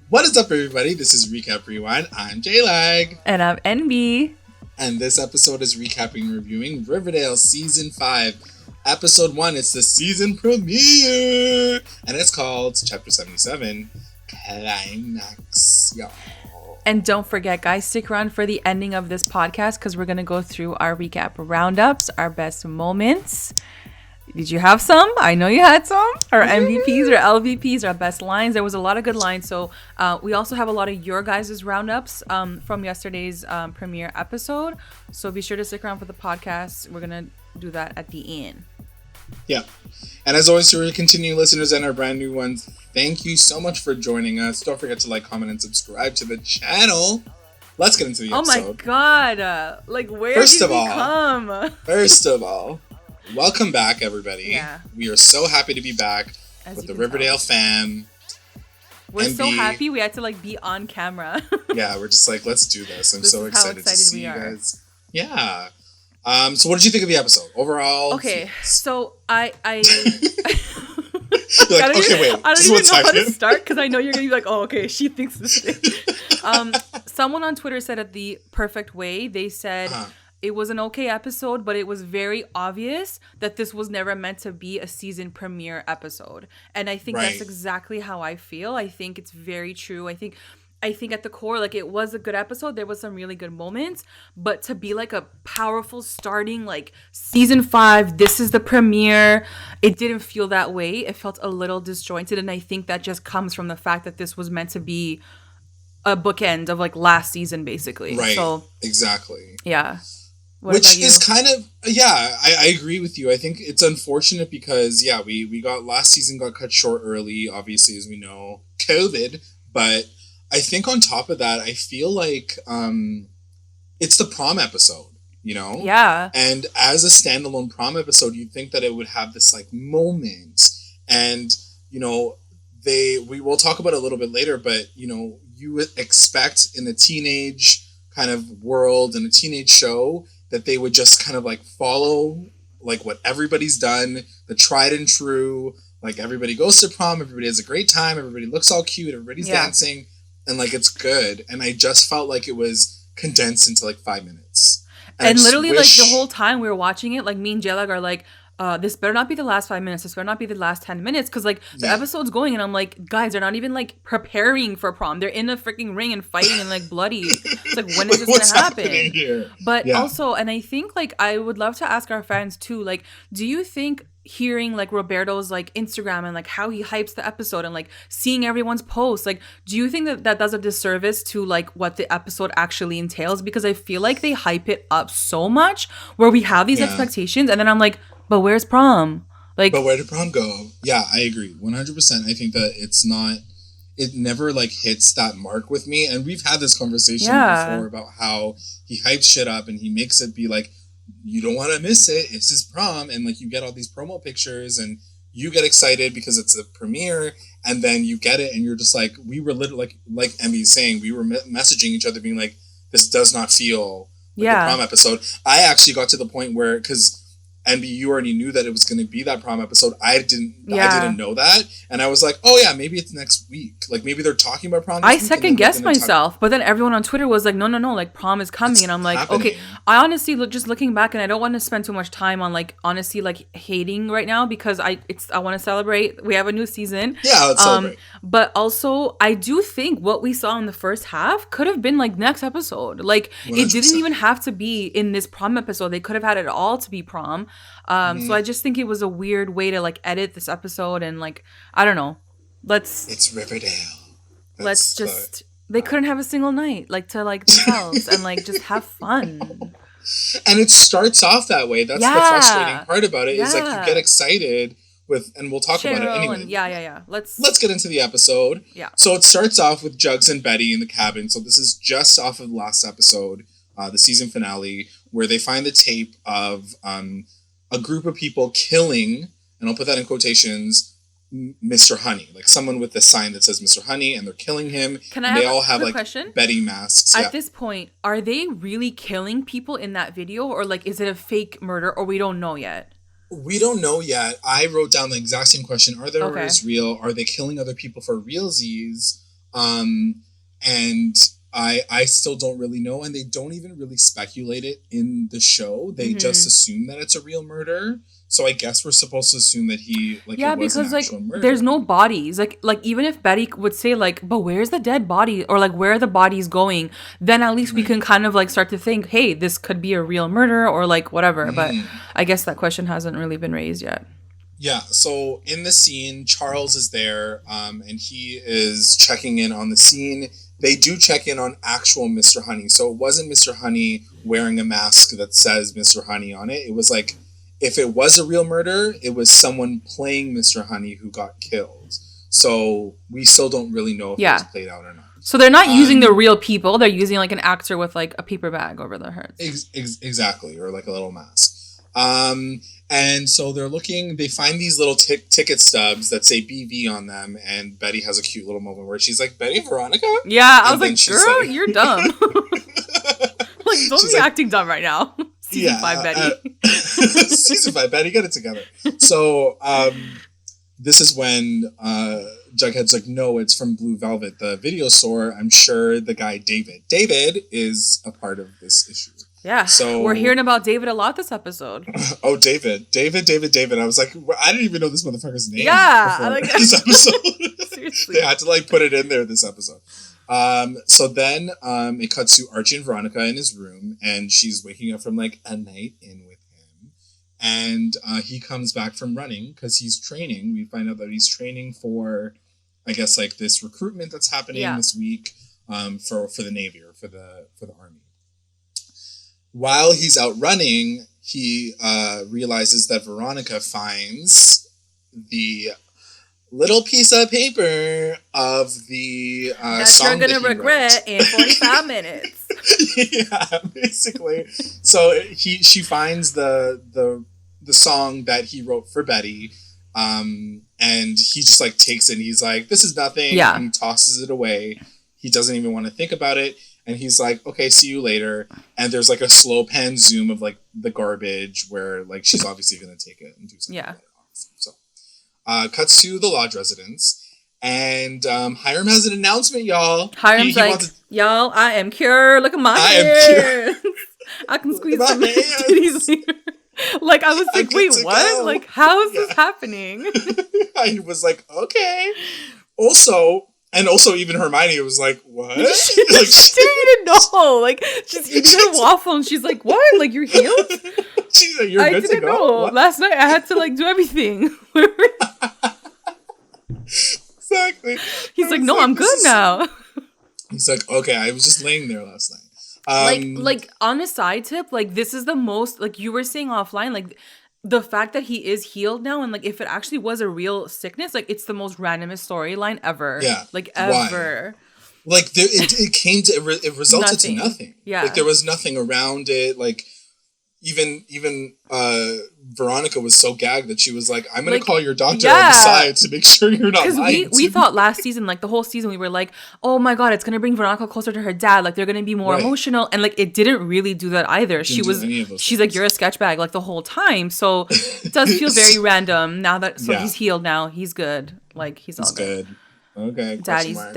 What is up, everybody? This is Recap Rewind. I'm JLAG. And I'm NB. And this episode is recapping and reviewing Riverdale Season 5, Episode 1. It's the season premiere! And it's called Chapter 77, Climax. Y'all. And don't forget, guys, stick around for the ending of this podcast because we're going to go through our recap roundups, our best moments. Did you have some? I know you had some. Our MVPs or LVPs, our best lines. There was a lot of good lines. So we also have a lot of your guys' roundups from yesterday's premiere episode. So be sure to stick around for the podcast. We're going to do that at the end. Yeah. And as always, to our continuing listeners and our brand new ones, thank you so much for joining us. Don't forget to like, comment, and subscribe to the channel. Let's get into the episode. Oh my God. Where did we come? First of all, welcome back, everybody. Yeah. We are so happy to be back with the Riverdale fam. We're so happy we had to be on camera. Yeah, we're just let's do this. I'm so excited to see you guys. Yeah. So what did you think of the episode overall? Okay, so I I don't even know how to start because I know you're gonna be like, oh, okay, she thinks this thing. Someone on Twitter said it the perfect way. They said it was an okay episode, but it was very obvious that this was never meant to be a season premiere episode. And I think that's exactly how I feel. I think it's very true. I think at the core, it was a good episode. There was some really good moments, but to be a powerful starting, season 5, this is the premiere, it didn't feel that way. It felt a little disjointed, and I think that just comes from the fact that this was meant to be a bookend of last season, basically. Right. So exactly. Yeah. Which is kind of, I agree with you. I think it's unfortunate because, we got, last season got cut short early, obviously, as we know, COVID, but I think on top of that, I feel like it's the prom episode, you know? Yeah. And as a standalone prom episode, you'd think that it would have this moment. And, we will talk about it a little bit later, but, you would expect in a teenage kind of world and a teenage show that they would just kind of follow what everybody's done, the tried and true, everybody goes to prom, everybody has a great time, everybody looks all cute, everybody's dancing. And it's good. And I just felt like it was condensed into 5 minutes. And literally the whole time we were watching it, me and JLAG are this better not be the last 5 minutes. This better not be the last 10 minutes. Because the episode's going and I'm like, guys, they're not even preparing for prom. They're in a freaking ring and fighting and bloody. It's when is this going to happen? Here? But also, and I think I would love to ask our fans too, do you think hearing Roberto's Instagram and how he hypes the episode and seeing everyone's posts, do you think that does a disservice to what the episode actually entails? Because I feel they hype it up so much where we have these expectations and then I'm like, but where's prom? But where did prom go? Yeah, I agree 100%. I think that it never hits that mark with me, and we've had this conversation before about how he hypes shit up and he makes it be you don't want to miss it. It's his prom. And you get all these promo pictures and you get excited because it's a premiere and then you get it and you're just we were literally like Emmy's saying, we were messaging each other being this does not feel like a prom episode. I actually got to the point where, because NB, you already knew that it was going to be that prom episode. I didn't know that. And I was like, oh yeah, maybe it's next week. Maybe they're talking about prom I second guessed myself. But then everyone on Twitter was like, no, prom is coming. And I'm like, happening. Okay. I honestly, just looking back, and I don't want to spend too much time on honestly hating right now because I want to celebrate. We have a new season. Yeah, let's celebrate. But also, I do think what we saw in the first half could have been next episode. 100%. It didn't even have to be in this prom episode. They could have had it all to be prom. So I just think it was a weird way to edit this episode and I don't know. It's Riverdale. They couldn't have a single night to themselves and just have fun. And it starts off that way. That's the frustrating part about it is you get excited with, and we'll talk Cheryl about it anyway. And Let's get into the episode. Yeah. So it starts off with Jugs and Betty in the cabin. So this is just off of the last episode, the season finale, where they find the tape of a group of people killing, and I'll put that in quotations, Mr. Honey, someone with the sign that says Mr. Honey, and they're killing him. They all have question? Betty masks. At this point, are they really killing people in that video, or is it a fake murder, or we don't know yet? We don't know yet. I wrote down the exact same question. Are their murders real? Are they killing other people for realsies? And I still don't really know, and they don't even really speculate it in the show. They just assume that it's a real murder. So I guess we're supposed to assume that he it was an actual murder. There's no bodies. Like even if Betty would say like, but where's the dead body, or like where are the bodies going? Then at least we can kind of like start to think, hey, this could be a real murder or like whatever. But I guess that question hasn't really been raised yet. Yeah, so in the scene, Charles is there, and he is checking in on the scene. They do check in on actual Mr. Honey. So it wasn't Mr. Honey wearing a mask that says Mr. Honey on it. It was like, if it was a real murder, it was someone playing Mr. Honey who got killed. So we still don't really know if it was played out or not. So they're not using the real people. They're using like an actor with like a paper bag over their head. Exactly, or like a little mask. And so they're looking, they find these little ticket stubs that say BV on them, and Betty has a cute little moment where she's like, Betty, Veronica? Yeah, I was like, girl, like, you're dumb. Like, don't be acting dumb right now. Season 5 Betty. Season 5 Betty, get it together. So, this is when Jughead's like, no, it's from Blue Velvet, the video store. I'm sure the guy David is a part of this issue. Yeah, so we're hearing about David a lot this episode. Oh, David. I was like, I didn't even know this motherfucker's name. Yeah, I like this episode. Seriously, they had to like put it in there this episode. So then it cuts to Archie and Veronica in his room, and she's waking up from like a night in with him, and he comes back from running because he's training. We find out that he's training for, I guess, like this recruitment that's happening this week for the Navy or for the Army. While he's out running, he realizes that Veronica finds the little piece of paper of the song that you're going to regret in 45 minutes. Yeah, basically. So she finds the song that he wrote for Betty, and he just like takes it and he's like, this is nothing, and he tosses it away. He doesn't even want to think about it. And he's like, okay, see you later. And there's like a slow pan zoom of like the garbage where like she's obviously going to take it and do something. Yeah. So, cuts to the lodge residence. And Hiram has an announcement, y'all. Hiram's like, y'all, I am cured. Look at my hands. I can squeeze some titties here. Like, I was like, wait, what? Go. Like, how is this happening? I was like, okay. Also, even Hermione was like, what? Like, she didn't even know. Like, she's eating a waffle and she's like, what? Like, you're healed? She's like, you're good to go? I didn't know. What? Last night I had to, like, do everything. Exactly. He's like, no, I'm good now. He's like, okay, I was just laying there last night. Like, on a side tip, like, this is the most, like, you were saying offline, like, the fact that he is healed now, and like if it actually was a real sickness, like it's the most randomest storyline ever. Yeah, like ever. Why? Like it resulted to nothing. Yeah, like there was nothing around it. Like even Veronica was so gagged that she was like, I'm gonna call your doctor on the side to make sure you're not lying. We thought last season, like the whole season, we were like, oh my god, it's gonna bring Veronica closer to her dad. Like they're gonna be more emotional, and like it didn't really do that either. She's like, you're a sketch bag like the whole time. So it does feel very random now that he's healed now. He's good. Like he's all good. Okay. Daddy's back.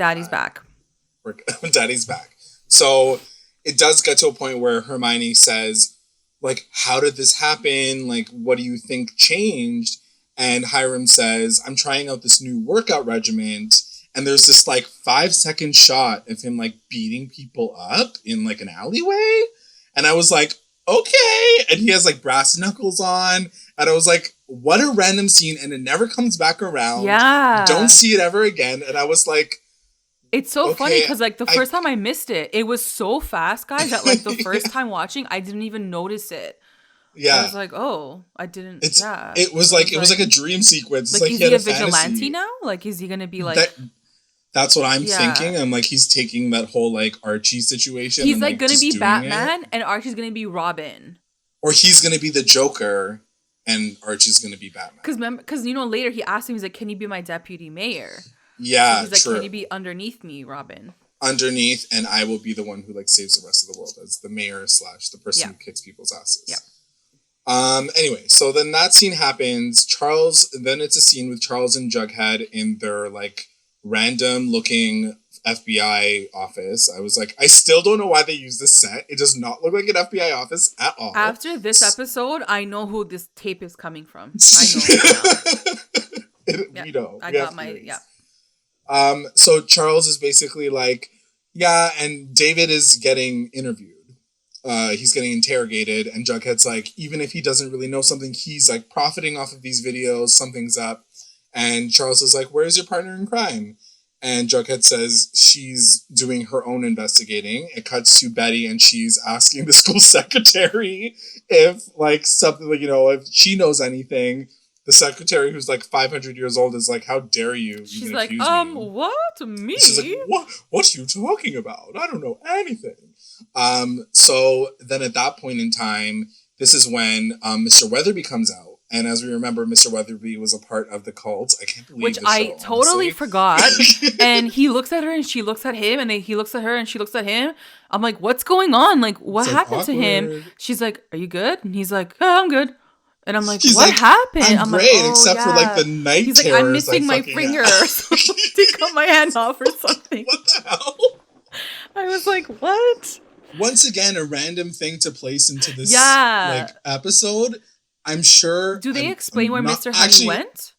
Daddy's back. So it does get to a point where Hermione says, like, how did this happen? Like, what do you think changed? And Hiram says, I'm trying out this new workout regimen. And there's this, like, 5-second shot of him, like, beating people up in, like, an alleyway. And I was like, okay. And he has, like, brass knuckles on. And I was like, what a random scene. And it never comes back around. Yeah. Don't see it ever again. And I was like, it's so funny because, like, the first time I missed it, it was so fast, guys, that, like, the first time watching, I didn't even notice it. Yeah. I was like, oh, I didn't, It was like a dream sequence. Like, is he a vigilante now? Like, is he going to be, like... That's what I'm thinking. I'm like, he's taking that whole, like, Archie situation. He's, like going to be Batman, and Archie's going to be Robin. Or he's going to be the Joker, and Archie's going to be Batman. Because, you know, later he asked him, he's like, can you be my deputy mayor? Yeah, so he's like, true. Can you be underneath me, Robin? Underneath, and I will be the one who like saves the rest of the world as the mayor / the person who kicks people's asses. Yeah. Anyway, so then that scene happens. Then it's a scene with Charles and Jughead in their like random looking FBI office. I was like, I still don't know why they use this set. It does not look like an FBI office at all. After this episode, I know who this tape is coming from. I know. We know. I got my, So Charles is basically like, yeah, and David is getting interviewed. He's getting interrogated, and Jughead's like, even if he doesn't really know something, he's like profiting off of these videos, something's up. And Charles is like, where's your partner in crime? And Jughead says she's doing her own investigating. It cuts to Betty, and she's asking the school secretary if, like, something, like, you know, if she knows anything. The secretary, who's like 500 years old, is like, how dare you? She's like, what? Me? She's like, what are you talking about? I don't know anything. So then at that point in time, this is when Mr. Weatherby comes out. And as we remember, Mr. Weatherby was a part of the cult. I can't believe this I show, totally forgot. And he looks at her and she looks at him, and then he looks at her and she looks at him. I'm like, what's going on? Like, what happened to him? She's like, are you good? And he's like, oh, I'm good. And I'm like, what happened? I'm great, like, except for like the night terrors. He's like, I'm missing my finger. So take cut my hand off or something. What the hell? I was like, what? Once again, a random thing to place into this like episode. I'm sure. Do they explain where Mr. Honey went?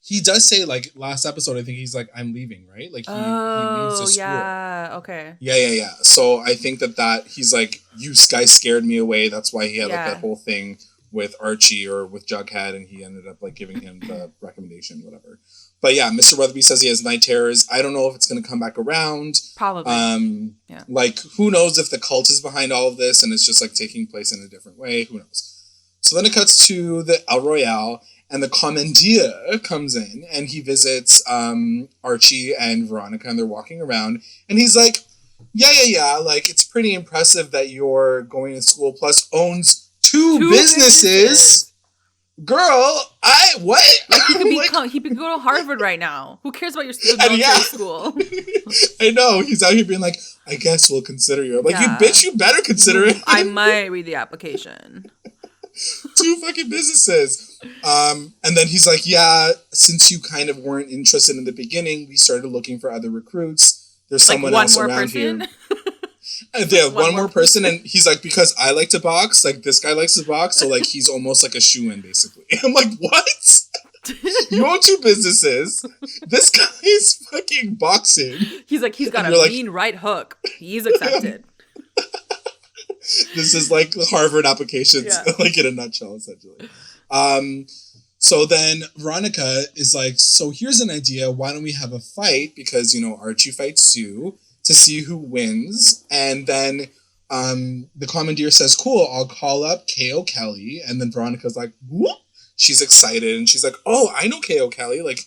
He does say, like, last episode, I think he's like, I'm leaving, right? Like, he leaves the school. Yeah, okay. Yeah. So I think that he's like, you guys scared me away. That's why he had like that whole thing with Archie or with Jughead, and he ended up like giving him the recommendation, whatever. But yeah, Mr. Weatherby says he has night terrors. I don't know if it's going to come back around. Probably. Like, who knows if the cult is behind all of this and it's just like taking place in a different way. Who knows? So then it cuts to the El Royale, and the commandeer comes in, and he visits Archie and Veronica, and they're walking around, and he's like, yeah, like, it's pretty impressive that you're going to school, plus owns two businesses. Girl, what? Like, he could go to Harvard right now. Who cares about your military school? I know. He's out here being like, I guess we'll consider you. I'm like, you better consider it. I might read the application. Two fucking businesses. And then he's like, yeah, since you kind of weren't interested in the beginning, we started looking for other recruits. There's someone else around here. One more person, and he's like, because I like to box, like, this guy likes to box, so, like, he's almost like a shoo-in, basically. I'm like, what? You own two businesses. This guy is fucking boxing. He's like, he's got a mean right hook. He's accepted. This is like the Harvard applications, like, in a nutshell, essentially. So then Veronica is like, so here's an idea. Why don't we have a fight? Because, you know, Archie fights Sue to see who wins. And then the commandeer says, cool, I'll call up K.O. Kelly. And then Veronica's like, whoop. She's excited. And she's like, oh, I know K.O. Kelly. Like,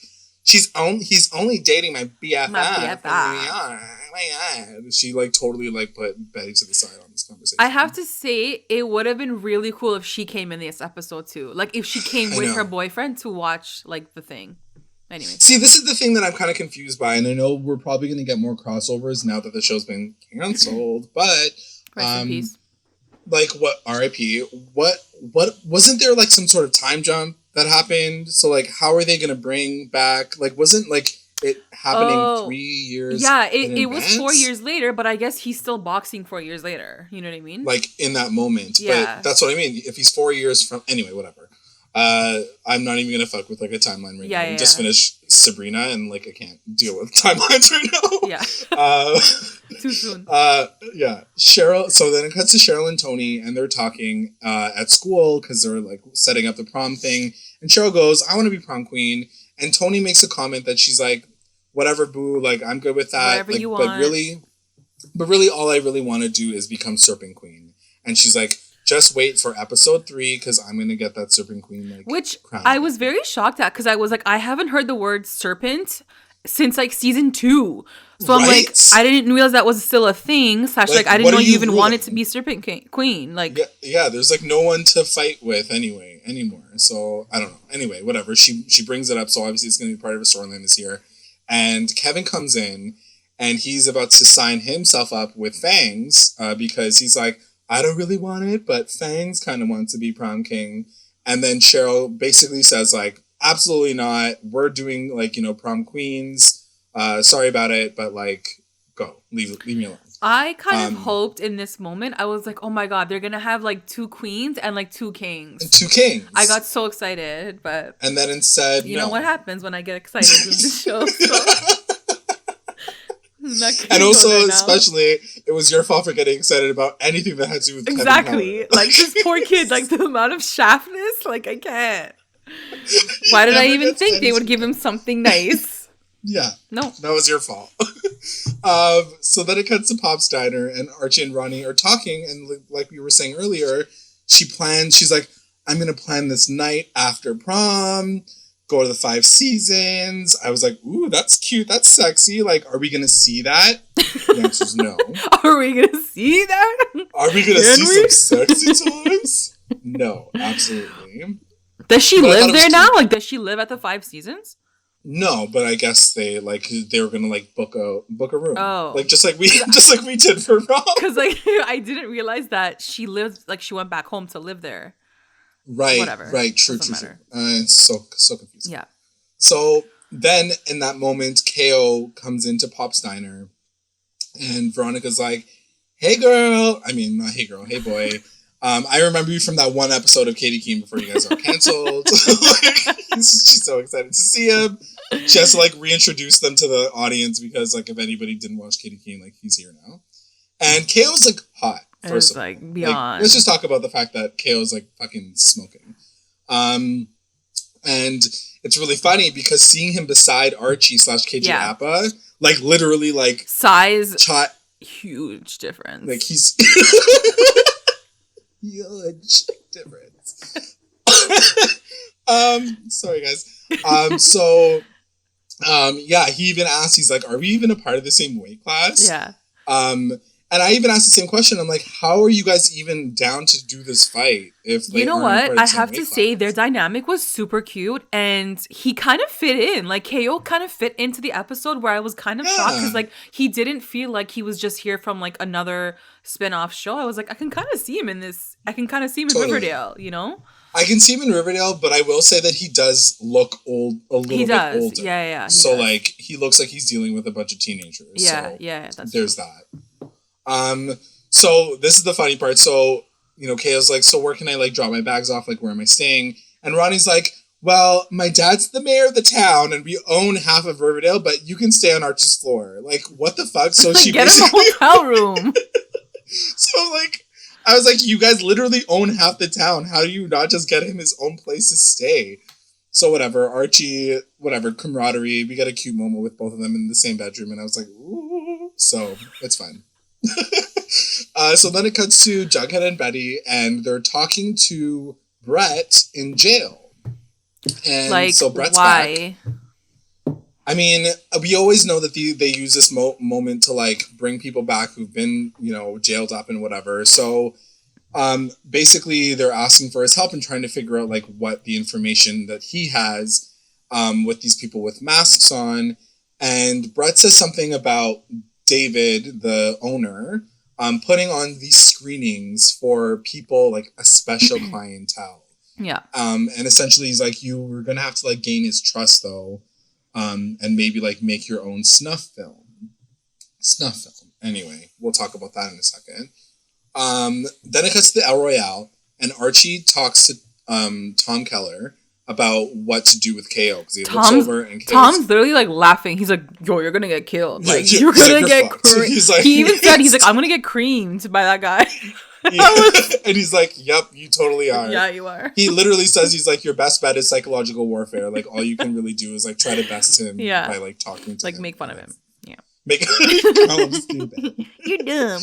he's only dating my BFF. My God. She, like, totally, like, put Betty to the side on this conversation. I have to say, it would have been really cool if she came in this episode, too. Like, if she came with her boyfriend to watch, like, the thing. Anyway. See, this is the thing that I'm kind of confused by, and I know we're probably going to get more crossovers now that the show's been canceled, but... Rest in peace. Like, what, R.I.P., what, wasn't there, like, some sort of time jump that happened? So, like, how are they going to bring back, like, wasn't, like, it happening 3 years it was 4 years later, but I guess he's still boxing 4 years later. You know what I mean? Like, in that moment. Yeah. But that's what I mean. If he's 4 years from... Anyway, whatever. I'm not even going to fuck with, like, a timeline right now. I just finished Sabrina, and, like, I can't deal with timelines right now. Yeah. Too soon. Cheryl... So then it cuts to Cheryl and Tony, and they're talking at school, because they're, like, setting up the prom thing. And Cheryl goes, I want to be prom queen. And Tony makes a comment that she's like, whatever, boo, like, I'm good with that. Whatever you want. But really, all I really want to do is become Serpent Queen. And she's like, just wait for episode 3, because I'm going to get that Serpent Queen, like, which crown. I was very shocked at, because I was like, I haven't heard the word serpent since, like, season 2. So I'm like, I didn't realize that was still a thing. / like, I didn't know you even wanted to be Serpent Queen. Like, yeah, there's, like, no one to fight with anymore. So, I don't know. Anyway, whatever. She brings it up, so obviously it's going to be part of a storyline this year. And Kevin comes in, and he's about to sign himself up with Fangs, because he's like, I don't really want it, but Fangs kind of wants to be prom king. And then Cheryl basically says, like, absolutely not. We're doing, like, you know, prom queens. Sorry about it, but like, go. Leave me alone. I kind of hoped in this moment, I was like, oh my God, they're going to have like 2 queens and like 2 kings. 2 kings. I got so excited, but... And then instead, you know what happens when I get excited with the show. So. And also, especially, it was your fault for getting excited about anything that had to do with exactly. Like, this poor kid, like, the amount of shaftness, like, I can't. Why did I even think they would give him something nice? Yeah. No. That was your fault. So then it cuts to Pop's diner, and Archie and Ronnie are talking, and like we were saying earlier, she's like, I'm going to plan this night after prom, go to the 5 seasons. I was like, ooh, that's cute, that's sexy. Like, are we going to see that? The answer is no. Are we going to see that? Are we going to see some sexy times? No, absolutely. Does she live there now? Like, does she live at the 5 seasons? No, but I guess they were gonna like book a room. Oh, like just like we did for prom. Because like I didn't realize that she lived, like, she went back home to live there. Right. Whatever. Right. True. It's so confusing. Yeah. So then in that moment, KO comes into Pop's diner, and Veronica's like, "Hey girl," I mean not hey girl, hey boy. I remember you from that one episode of Katie Keene before you guys got canceled. She's so excited to see him. She has to like reintroduce them to the audience because like if anybody didn't watch Katie Keene, like he's here now. And KO's like hot. First of all, like beyond. Like, let's just talk about the fact that KO's like fucking smoking. And it's really funny because seeing him beside Archie / KJ Appa, like literally like size, huge difference. Like he's huge difference. Sorry guys. Yeah, he even asked, he's like, are we even a part of the same weight class? Yeah. And I even asked the same question. I'm like, how are you guys even down to do this fight? If you know what? I have to say their dynamic was super cute and he kind of fit in. Like KO kind of fit into the episode where I was kind of shocked because like he didn't feel like he was just here from like another spin-off show. I was like, I can kind of see him in this. I can kind of see him in Riverdale, you know? I can see him in Riverdale, but I will say that he does look old, a little bit older. Yeah. So like he looks like he's dealing with a bunch of teenagers. Yeah, so that's there's true. that. So this is the funny part. So, you know, Kayo's like, so where can I like drop my bags off? Like, where am I staying? And Ronnie's like, well, my dad's the mayor of the town and we own half of Riverdale, but you can stay on Archie's floor. Like, what the fuck? So she get him a hotel room. So like, I was like, you guys literally own half the town. How do you not just get him his own place to stay? So whatever, Archie, whatever, camaraderie. We got a cute moment with both of them in the same bedroom. And I was like, ooh. So it's fine. So then it cuts to Jughead and Betty, and they're talking to Brett in jail. And like, so Brett's why? back. I mean, we always know that they use this moment to like bring people back who've been, you know, jailed up and whatever. So basically they're asking for his help and trying to figure out like what the information that he has with these people with masks on. And Brett says something about David, the owner, putting on these screenings for people, like a special clientele. Yeah. And essentially he's like, you were going to have to like gain his trust though. And maybe like make your own snuff film. Anyway, we'll talk about that in a second. Then it cuts to the El Royale and Archie talks to Tom Keller about what to do with KO because he looks over and Tom's literally like laughing. He's like, yo, you're gonna get killed. Like you're gonna get creamed. Like, he even said, he's like, I'm gonna get creamed by that guy. And he's like, yep, you totally are. Yeah, you are. He literally says, he's like, your best bet is psychological warfare. Like all you can really do is like try to best him by like talking to like him. make fun of him. Yeah. Make call him stupid. You're dumb.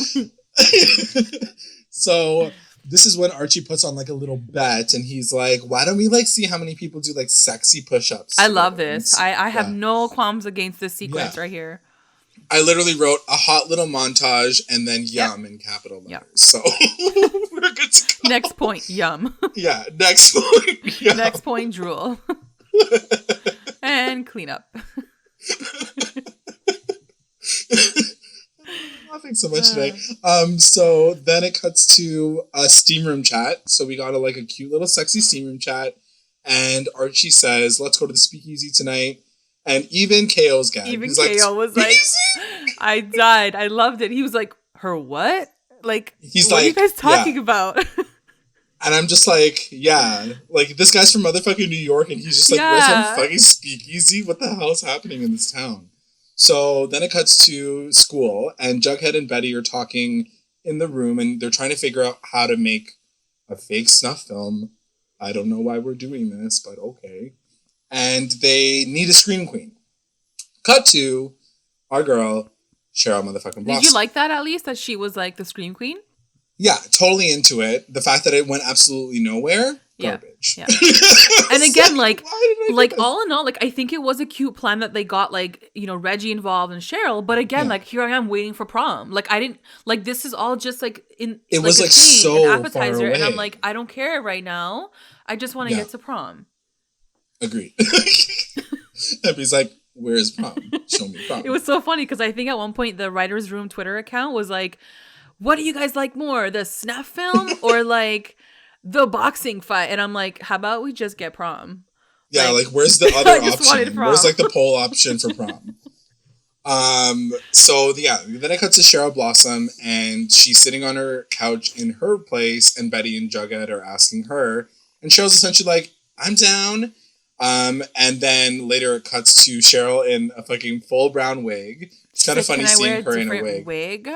So this is when Archie puts on like a little bet and he's like, why don't we like see how many people do like sexy push-ups? I love this. I have no qualms against this sequence right here. I literally wrote a hot little montage and then yum in capital letters. Yep. So we're good to go. Next point, yum. Yeah, next point, yum. Next point, drool. And clean up. Laughing so much today. So then it cuts to a steam room chat. So we got a cute little sexy steam room chat. And Archie says, let's go to the speakeasy tonight. And even KO's gag. Even KO was like, I died. I loved it. He was like, her what? Like, what are you guys talking about? And I'm just like, yeah. Like, this guy's from motherfucking New York, and he's just like, where's some fucking speakeasy? What the hell is happening in this town? So then it cuts to school, and Jughead and Betty are talking in the room, and they're trying to figure out how to make a fake snuff film. I don't know why we're doing this, but okay. And they need a scream queen. Cut to our girl, Cheryl motherfucking Blossom. Did you like that at least, that she was like the scream queen? Yeah, totally into it. The fact that it went absolutely nowhere, garbage. Yeah. And again, like all in all, like I think it was a cute plan that they got like, you know, Reggie involved and Cheryl. But again, like here I am waiting for prom. Like I didn't like this is all just like in it was like thing, so an appetizer, far away. and I'm like I don't care right now. I just want to get to prom. Agreed. He's like, where's prom? Show me prom. It was so funny because I think at one point the writer's room Twitter account was like, what do you guys like more, the snuff film or like the boxing fight? And I'm like, how about we just get prom? Yeah, like where's the other option? Where's like the poll option for prom? So yeah, then it cuts to Cheryl Blossom, and she's sitting on her couch in her place, and Betty and Jughead are asking her, and Cheryl's essentially like, I'm down. And then later it cuts to Cheryl in a fucking full brown wig. It's kind of funny seeing her in a wig.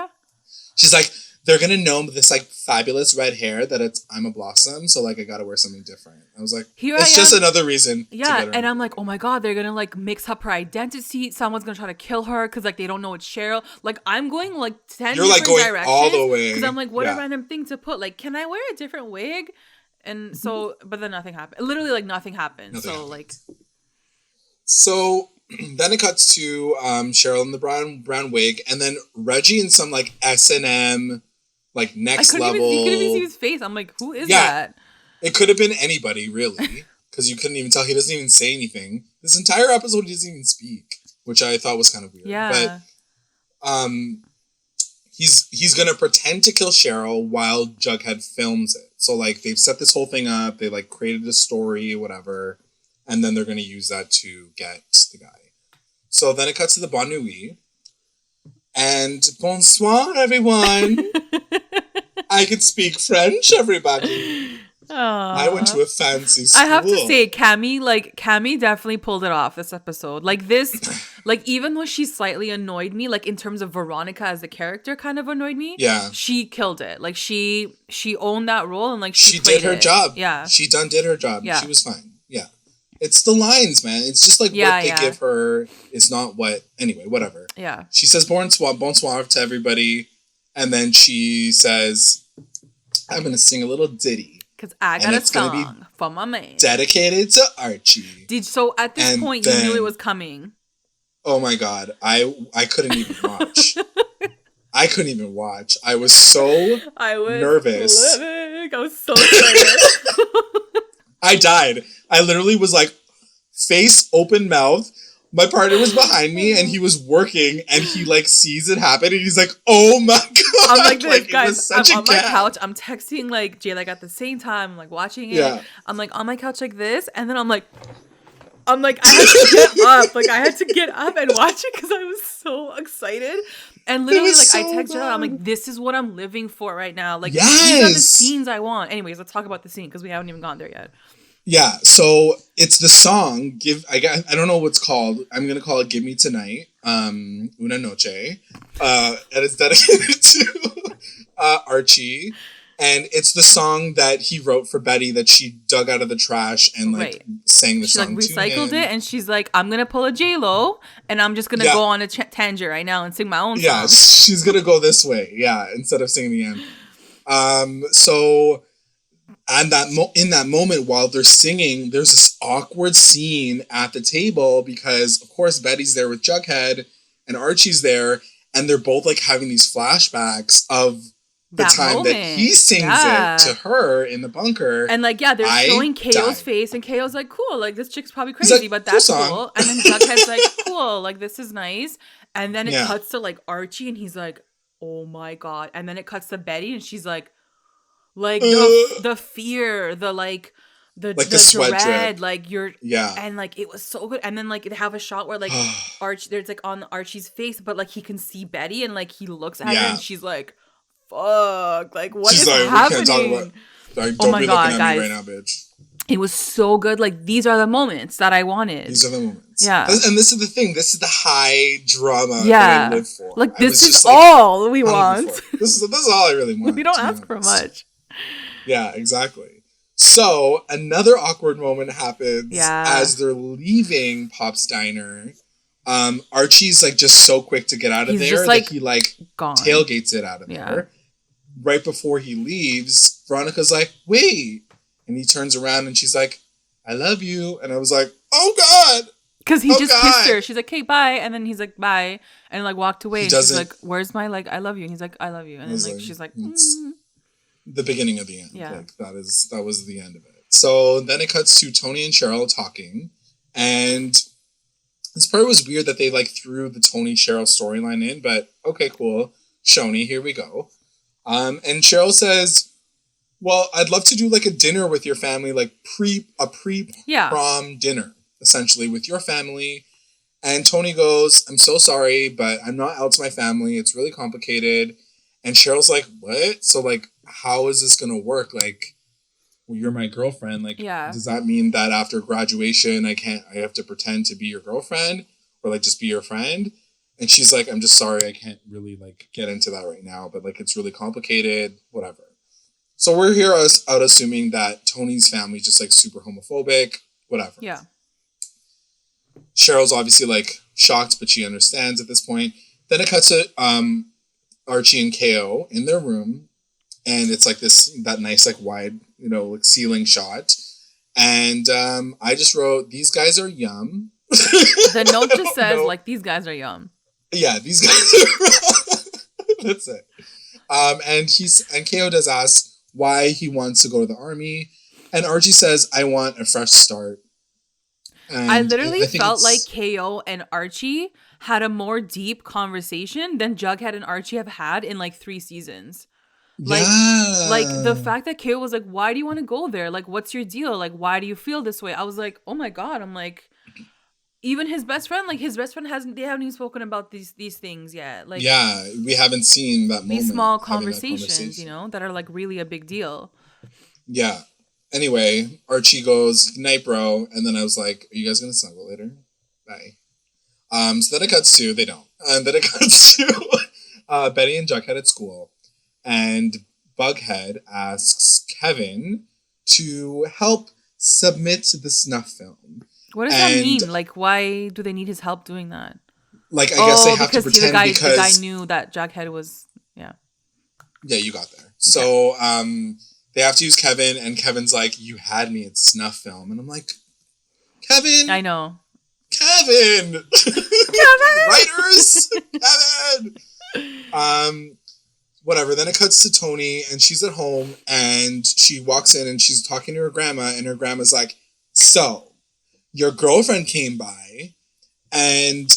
She's like, they're gonna know this like fabulous red hair that I'm a Blossom, so like I gotta wear something different. I was like, it's just another reason. Yeah, and I'm like, oh my god, they're gonna like mix up her identity. Someone's gonna try to kill her because like they don't know it's Cheryl. Like I'm going like 10 You're like going directions all the way because I'm like, what a random thing to put. Like, can I wear a different wig? And so, but then nothing happened. Literally, like nothing happened. So then it cuts to Cheryl in the brown wig, and then Reggie in some like S&M, like next level. You couldn't even see his face. I'm like, who is that? It could have been anybody, really, because you couldn't even tell. He doesn't even say anything. This entire episode, he doesn't even speak, which I thought was kind of weird. Yeah. But he's gonna pretend to kill Cheryl while Jughead films it. So like they've set this whole thing up. They like created a story, whatever, and then they're gonna use that to get the guy. So then it cuts to the Bonne Nuit. And bonsoir, everyone. I can speak French, everybody. Aww. I went to a fancy school. I have to say, Cammy definitely pulled it off this episode. Like this, like even though she slightly annoyed me, like in terms of Veronica as a character kind of annoyed me. Yeah. She killed it. Like she owned that role and like she did her job. Yeah. She did her job. Yeah. She was fine. Yeah. It's the lines, man. It's just like what they give her is not what... Anyway, whatever. Yeah. She says bonsoir to everybody. And then she says, I'm going to sing a little ditty. Because I got a song for my man. Dedicated to Archie. So at this point, you knew it was coming. Oh my God. I couldn't even watch. I couldn't even watch. I was so nervous. I was so excited. I died. I literally was like, face open mouth. My partner was behind me and he was working and he like sees it happen and he's like, oh my God. I'm like this, guys. I'm on my couch. I'm texting like JLAG at the same time. I'm like watching it. Yeah. I'm like on my couch like this. And then I'm like, I had to get up. Like I had to get up and watch it because I was so excited. And literally like so I texted her. I'm like, this is what I'm living for right now. Like these are the scenes I want. Anyways, let's talk about the scene because we haven't even gone there yet. Yeah, so it's the song I don't know what's called. I'm gonna call it "Give Me Tonight," Una Noche, and it's dedicated to Archie, and it's the song that he wrote for Betty that she dug out of the trash and like sang the song. She like recycled it, and she's like, "I'm gonna pull a JLo, and I'm just gonna go on a tangent right now and sing my own song." Yeah, she's gonna go this way, instead of singing the end. So. And in that moment, while they're singing, there's this awkward scene at the table because, of course, Betty's there with Jughead and Archie's there, and they're both like having these flashbacks of the time that he sings it to her in the bunker. And like, they're showing KO's face, and KO's like, cool, like this chick's probably crazy, like, but that's cool. And then Jughead's like, cool, like this is nice. And then it cuts to like Archie, and he's like, oh my God. And then it cuts to Betty, and she's like the fear, the like the sweat dread, drip. like Yeah. and like it was so good. And then like they have a shot where like there's like on Archie's face, but like he can see Betty and like he looks at her and she's like, fuck, like what is happening? We can't talk about, like, don't be looking at me right now, bitch. It was so good. Like, these are the moments that I wanted. These are the moments. Yeah. And this is the thing. This is the high drama that I live for. Like, this is all we want. This is all I really want. We don't ask for much. Yeah, exactly. So, another awkward moment happens as they're leaving Pop's Diner. Archie's, like, just so quick to get out of there just, like, that he, like, gone. Tailgates it out of there. Right before he leaves, Veronica's like, wait. And he turns around and she's like, I love you. And I was like, oh, God. Because he just kissed her. She's like, okay, bye. And then he's like, bye. And like walked away. And she's like, where's my, like, I love you? And he's like, I love you. And then like she's like, the beginning of the end. Yeah. Like, that was the end of it. So then it cuts to Tony and Cheryl talking. And this part was weird that they like threw the Tony Cheryl storyline in. But okay, cool. CHONI, here we go. And Cheryl says, well, I'd love to do like a dinner with your family, like pre-prom dinner, essentially, with your family. And Tony goes, I'm so sorry, but I'm not out to my family. It's really complicated. And Cheryl's like, what? So, like, how is this going to work? Like, well, you're my girlfriend. Like, does that mean that after graduation, I have to pretend to be your girlfriend or like just be your friend? And she's like, I'm just sorry. I can't really like get into that right now, but like, it's really complicated, whatever. So we're here out assuming that Tony's family is just like super homophobic, whatever. Yeah. Cheryl's obviously like shocked, but she understands at this point. Then it cuts to Archie and KO in their room, and it's like that nice like wide, like ceiling shot. And I just wrote, these guys are yum. The note just says like, these guys are yum. Yeah, these guys are. That's it. And KO does ask why he wants to go to the army, and Archie says, I want a fresh start. And I literally felt like KO and Archie had a more deep conversation than Jughead and Archie have had in like 3 seasons. Like the fact that KO was like, why do you want to go there? Like, what's your deal? Like, why do you feel this way? I was like, oh my God. I'm like, even his best friend, they haven't even spoken about these things yet. Like, yeah, we haven't seen that moment. These small conversations, that are like really a big deal. Yeah. Anyway, Archie goes, good night, bro. And then I was like, are you guys going to snuggle later? Bye. So then it cuts to, they don't. And then it cuts to Betty and Jughead at school. And Bughead asks Kevin to help submit the snuff film. What does that mean? Like, why do they need his help doing that? Like, I guess they have to pretend because... the guy knew that Jughead was... Yeah. Yeah, you got there. So, they have to use Kevin, and Kevin's like, you had me at snuff film. And I'm like, Kevin! I know. Kevin! Kevin! Writers! Kevin! Whatever. Then it cuts to Tony, and she's at home, and she walks in, and she's talking to her grandma, and her grandma's like, so... your girlfriend came by and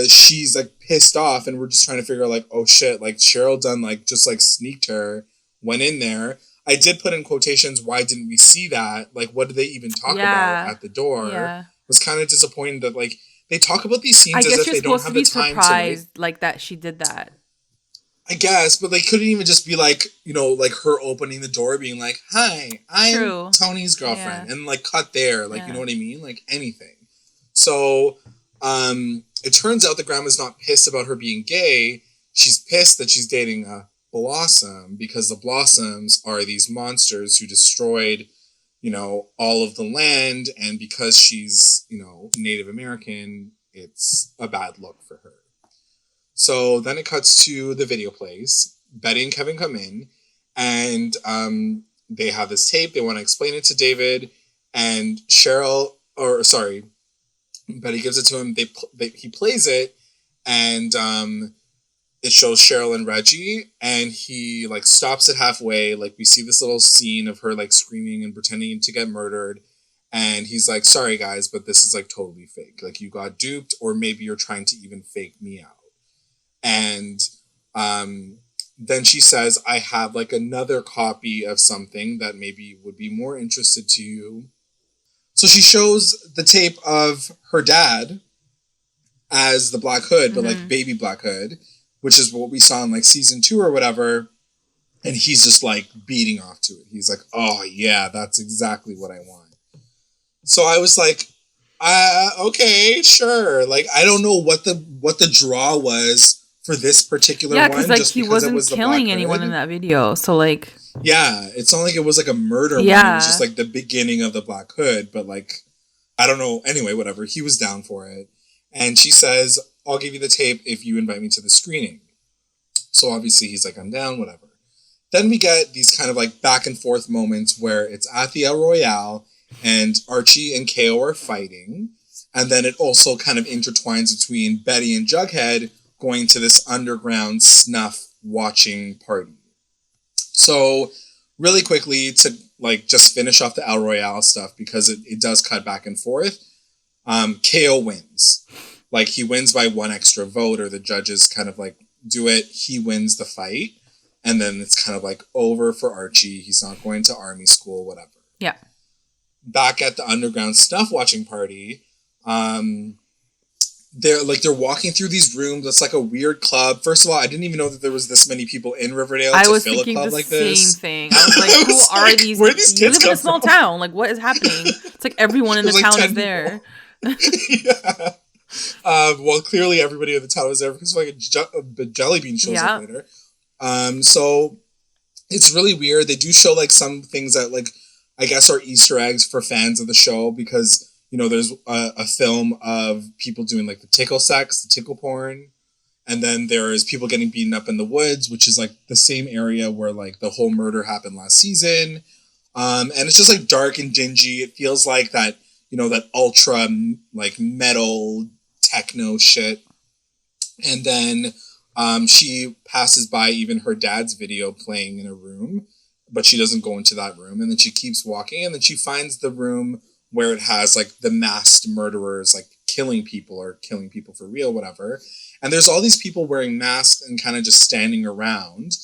she's like pissed off, and we're just trying to figure out like, oh shit, like Cheryl done like just like sneaked her, went in there. I did put in quotations, why didn't we see that? Like, what did they even talk about at the door? Yeah. Was kind of disappointed that like they talk about these scenes as if they don't have the time to like that she did that. I guess, but they couldn't even just be like, like her opening the door being like, hi, I'm Tony's girlfriend. Yeah. And like cut there. Like, you know what I mean? Like anything. So it turns out the grandma's not pissed about her being gay. She's pissed that she's dating a Blossom because the Blossoms are these monsters who destroyed, all of the land. And because she's, Native American, it's a bad look for her. So then it cuts to the video place. Betty and Kevin come in, and they have this tape. They want to explain it to David, and Betty gives it to him. He plays it, and it shows Cheryl and Reggie, and he like stops it halfway. Like we see this little scene of her like screaming and pretending to get murdered, and he's like, "Sorry guys, but this is like totally fake. Like you got duped, or maybe you're trying to even fake me out." And then she says, I have like another copy of something that maybe would be more interested to you. So she shows the tape of her dad as the Black Hood, but like baby Black Hood, which is what we saw in like season 2 or whatever. And he's just like beating off to it. He's like, oh yeah, that's exactly what I want. So I was like, okay, sure. Like, I don't know what the draw was for this particular one. Like, just he wasn't killing anyone in that video. So like, yeah, it's not like it was like a murder one. It was just like the beginning of the Black Hood. But like, I don't know. Anyway, whatever. He was down for it. And she says, I'll give you the tape if you invite me to the screening. So obviously he's like, I'm down, whatever. Then we get these kind of like back and forth moments where it's at the El Royale and Archie and KO are fighting. And then it also kind of intertwines between Betty and Jughead going to this underground snuff watching party. So really quickly to like just finish off the El Royale stuff because it does cut back and forth. KO wins. Like he wins by 1 extra vote, or the judges kind of like do it. He wins the fight. And then it's kind of like over for Archie. He's not going to army school, whatever. Yeah. Back at the underground snuff watching party, they're walking through these rooms. It's like a weird club. First of all, I didn't even know that there was this many people in Riverdale to fill a club like this. Same thing. I was like, who are these? Where these kids you live in a come small from? Town. Like, what is happening? It's like everyone in the like town is there. Yeah. Well, clearly everybody in the town was there because like a jelly bean shows up later. So it's really weird. They do show like some things that like I guess are Easter eggs for fans of the show because, you know, there's a film of people doing like the tickle sex, the tickle porn. And then there is people getting beaten up in the woods, which is like the same area where like the whole murder happened last season. And it's just like dark and dingy. It feels like that, you know, that ultra like metal techno shit. And then she passes by even her dad's video playing in a room, but she doesn't go into that room. And then she keeps walking, and then she finds the room where it has like the masked murderers like killing people for real, whatever. And there's all these people wearing masks and kind of just standing around.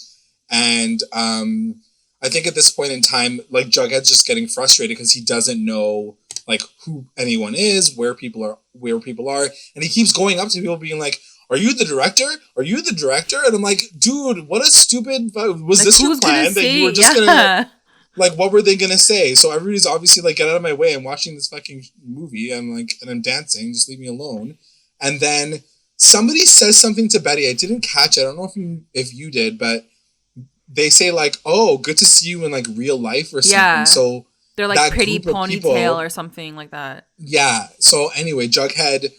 And I think at this point in time, like Jughead's just getting frustrated because he doesn't know like who anyone is, where people are, and he keeps going up to people being like, "Are you the director? Are you the director?" And I'm like, "Dude, what a stupid! Was like, this your plan that you were just gonna like? What were they gonna say?" So everybody's obviously like, "Get out of my way! I'm watching this fucking movie. I'm like, and I'm dancing. Just leave me alone." And then somebody says something to Betty. I didn't catch it. I don't know if you did, but they say like, "Oh, good to see you in like real life" or something. Yeah. So they're like pretty ponytail or something like that. Yeah. So anyway, Jughead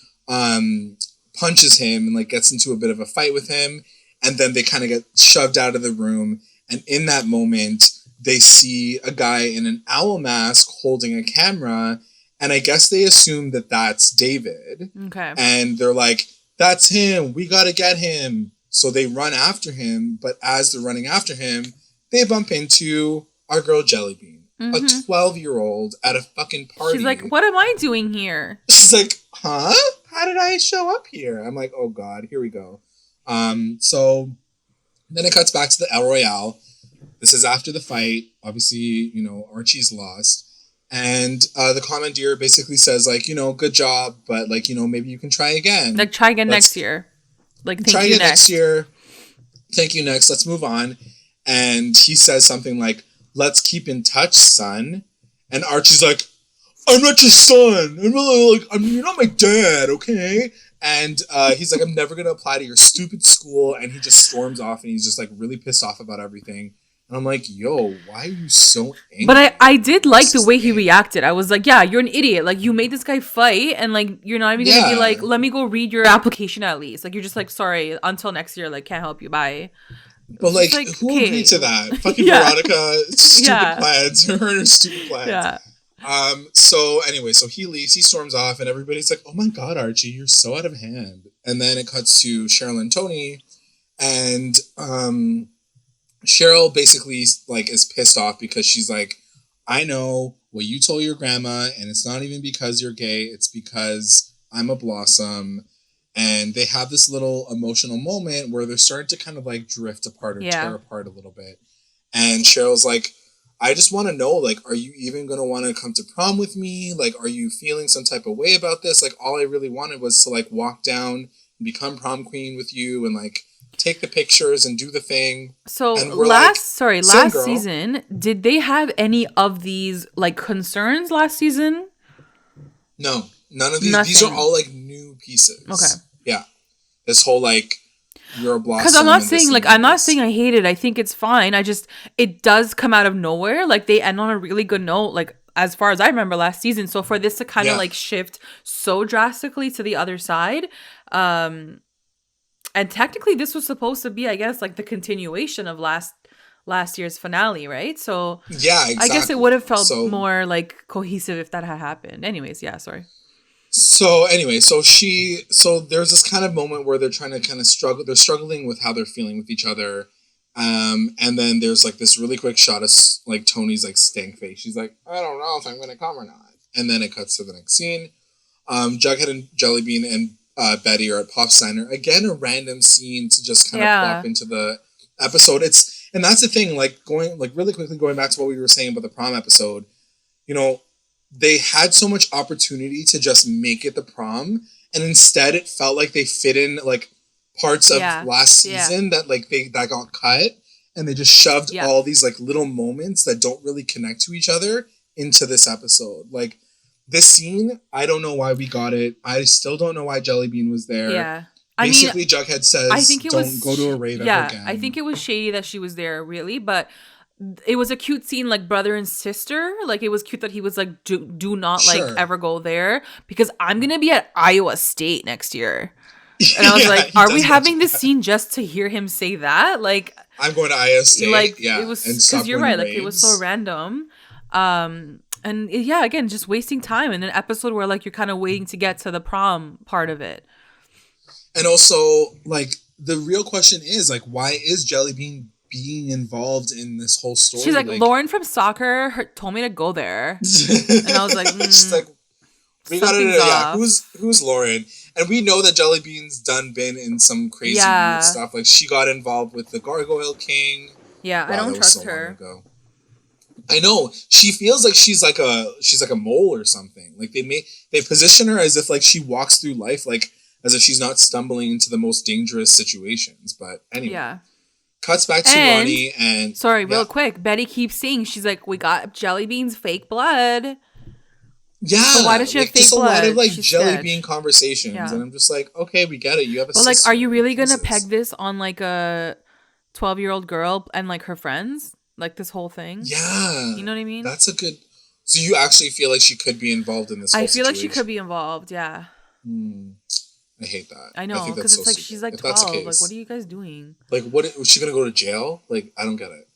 punches him and like gets into a bit of a fight with him, and then they kind of get shoved out of the room. And in that moment, they see a guy in an owl mask holding a camera, and I guess they assume that that's David. Okay. And they're like, "That's him. We gotta get him." So they run after him, but as they're running after him, they bump into our girl Jellybean, a 12-year-old at a fucking party. She's like, "What am I doing here?" She's like, "Huh? How did I show up here?" I'm like, "Oh God, here we go." So then it cuts back to the El Royale. This is after the fight. Obviously, you know, Archie's lost. And the commandeer basically says, like, you know, "Good job, but like, you know, maybe you can try again. Like, try again next year. Like, try again next year. Thank you next. Let's move on." And he says something like, "Let's keep in touch, son." And Archie's like, "I'm not your son. You're not my dad, okay?" And he's like, "I'm never going to apply to your stupid school." And he just storms off, and he's just like really pissed off about everything. And I'm like, yo, why are you so angry? But I did like the way he reacted. I was like, yeah, you're an idiot. Like, you made this guy fight, and like, you're not even gonna be like, let me go read your application at least. Like, you're just like, sorry, until next year, like, can't help you, bye. But like who agreed to that? Fucking Veronica, stupid plans. Her and her stupid plans. Yeah. So anyway, so he leaves, he storms off, and everybody's like, "Oh my God, Archie, you're so out of hand." And then it cuts to Cheryl and Tony, and Cheryl basically like is pissed off because she's like, "I know what you told your grandma, and it's not even because you're gay, it's because I'm a Blossom." And they have this little emotional moment where they're starting to kind of like drift apart or tear apart a little bit. And Cheryl's like, I just want to know, like, are you even going to want to come to prom with me? Like, are you feeling some type of way about this? Like, all I really wanted was to, like, walk down and become prom queen with you and, like, take the pictures and do the thing. So and we're last girl. season, did they have any of these, like, concerns last season? No, none of these. Nothing. These are all, like, new pieces. Okay. Yeah. This whole, like, you're a blossom. Because I'm not saying I hate it. I think it's fine. It does come out of nowhere. Like, they end on a really good note, like, as far as I remember last season. So for this to kind of, like, shift so drastically to the other side, and technically this was supposed to be, I guess, like, the continuation of last year's finale, right? So yeah, exactly. I guess it would have felt more, like, cohesive if that had happened. Anyways, yeah, sorry. So anyway, so there's this kind of moment where they're trying to kind of struggle. They're struggling with how they're feeling with each other. And then there's, like, this really quick shot of, like, Tony's, like, stank face. She's like, I don't know if I'm going to come or not. And then it cuts to the next scene. Jughead and Jellybean and Betty are at Pop's Diner. Again, a random scene to just kind of plop into the episode. And that's the thing, like, really quickly going back to what we were saying about the prom episode, you know, they had so much opportunity to just make it the prom, and instead it felt like they fit in, like, parts of last season that, like, that got cut, and they just shoved all these, like, little moments that don't really connect to each other into this episode. Like, this scene, I don't know why we got it. I still don't know why Jellybean was there. Yeah. Basically, Jughead says, don't go to a rave ever again. I think it was shady that she was there, really, but it was a cute scene, like, brother and sister. Like, it was cute that he was like, do not, like, ever go there, because I'm gonna be at Iowa State next year. And I was like, are we having this scene just to hear him say that? Like, I'm going to Iowa State. Like, it was, because you're right, like, it was so random. And again, just wasting time in an episode where, like, you're kind of waiting to get to the prom part of it. And also, like, the real question is, like, why is Jellybean being involved in this whole story? She's like, Lauren from soccer told me to go there. And I was like, she's like, we gotta know, yeah, who's Lauren? And we know that Jellybean's been in some crazy weird stuff. Like, she got involved with the Gargoyle King. Yeah, I don't trust her. I know. She feels like she's like a mole or something. Like, they position her as if, like, she walks through life, like, as if she's not stumbling into the most dangerous situations. But anyway. Yeah. Cuts back to Ronnie and... Sorry, real quick. Betty keeps saying, she's like, we got Jellybean's fake blood. Yeah. So why does she have fake blood? Just a lot of, like, Jellybean conversations. Yeah. And I'm just like, okay, we get it. You have a sister. But, like, are you really going to peg this on, like, a 12-year-old girl and, like, her friends? Like, this whole thing? Yeah. You know what I mean? That's a good... So you actually feel like she could be involved in this whole situation? I feel like she could be involved, yeah. I hate that. I know, because it's like, she's like 12. Like, what are you guys doing? Like, what was she gonna go to jail? Like, I don't get it.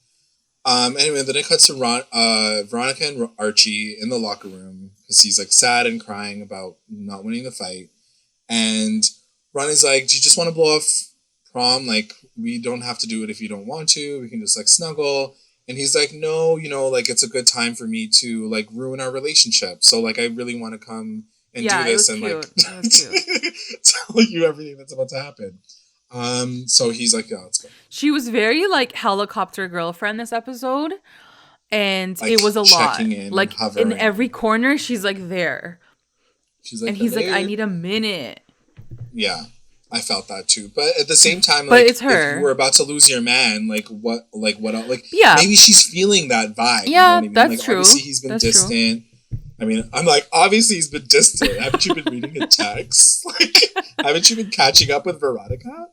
Anyway, then it cuts to Veronica and Archie in the locker room because he's, like, sad and crying about not winning the fight. And Ronnie's like, do you just want to blow off prom? Like, we don't have to do it if you don't want to. We can just, like, snuggle. And he's like, no, you know, like, it's a good time for me to, like, ruin our relationship. So, like, I really want to come and do this and cute. Like tell you everything that's about to happen. So he's like, yeah, let's go. She was very, like, helicopter girlfriend this episode, and, like, it was a lot. Like, in every corner, she's, like, there. She's like, and he's like, I need a minute. Yeah, I felt that too. But at the same time, like, but it's her. If you were about to lose your man, like, what else? Like, yeah, maybe she's feeling that vibe. Yeah, you know what I mean? That's like, true. Obviously, he's been distant. True. I mean, I'm like, obviously he's been distant. Haven't you been reading his texts? Like, haven't you been catching up with Veronica?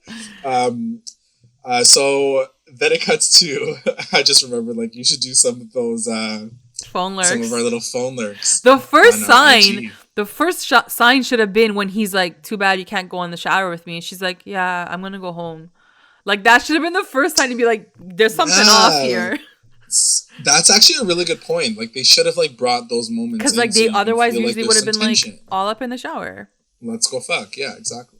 So then it cuts to, I just remember, like, you should do some of those phone lurks. Some of our little phone lurks. The first sign should have been when he's like, too bad you can't go in the shower with me. And she's like, yeah, I'm gonna go home. Like, that should have been the first time to be like, there's something off here. That's actually a really good point. Like, they should have, like, brought those moments because, like, they otherwise usually like would have been tension. Like all up in the shower. Let's go fuck. Yeah, exactly.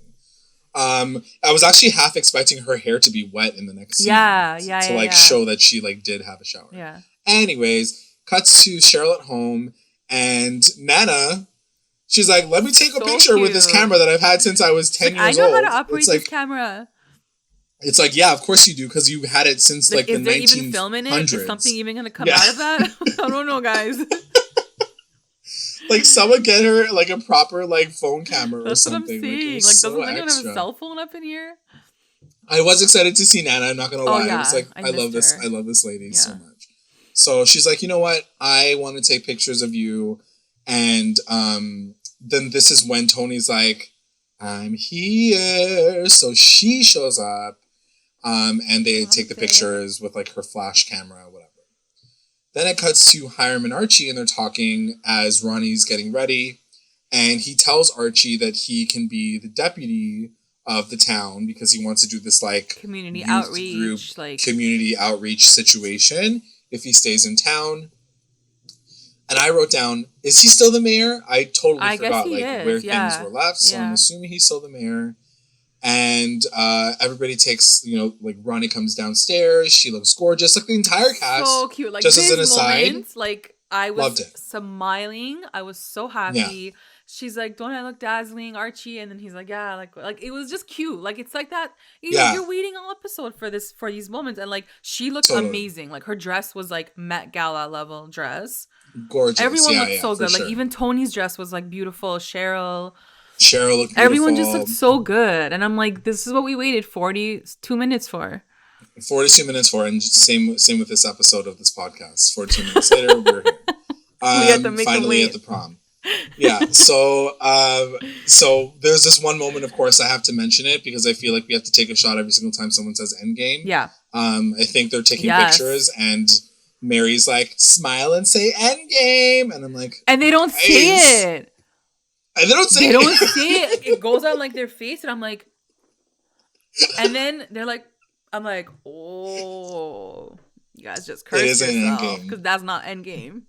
I was actually half expecting her hair to be wet in the next scene. To like show that she, like, did have a shower. Yeah. Anyways, cuts to Cheryl at home, and Nana, she's like, let me take a picture with this camera that I've had since I was 10 years old. I know how to operate this camera. It's like, yeah, of course you do, because you had it since like the 1900s. Is there even film in it? Is something even going to come out of that? I don't know, guys. Like, someone get her like a proper like phone camera or something. That's what I'm saying. Like, doesn't anyone have a cell phone up in here? I was excited to see Nana. I'm not gonna lie. I was like, I love this. I love this lady so much. So she's like, you know what? I want to take pictures of you. And then this is when Tony's like, I'm here. So she shows up. And they take the pictures with like her flash camera or whatever. Then it cuts to Hiram and Archie, and they're talking as Ronnie's getting ready. And he tells Archie that he can be the deputy of the town because he wants to do this like community outreach, community outreach situation if he stays in town. And I wrote down, is he still the mayor? I totally forgot where things were left. So I'm assuming he's still the mayor. And everybody takes, like Ronnie comes downstairs. She looks gorgeous. Like the entire cast. So cute. Like just as an aside. Like I was smiling. I was so happy. Yeah. She's like, don't I look dazzling, Archie? And then he's like, yeah, like it was just cute. Like it's like that. You're waiting all episode for these moments. And like she looked amazing. Like her dress was like Met Gala level dress. Gorgeous. Everyone looked so good. Like even Tony's dress was like beautiful. Cheryl looked beautiful. Everyone just looked so good. And I'm like, this is what we waited 42 minutes for. 42 minutes for, and same with this episode of this podcast. 42 minutes later, we're here. We had to make finally at the prom. Yeah, so there's this one moment, of course, I have to mention it because I feel like we have to take a shot every single time someone says Endgame. Yeah. I think they're taking pictures, and Mary's like, smile and say Endgame. And I'm like... And they don't say it. And they don't say it. It goes on like their face, and I'm like, and then they're like, I'm like, oh, you guys just cursed yourself because that's not Endgame.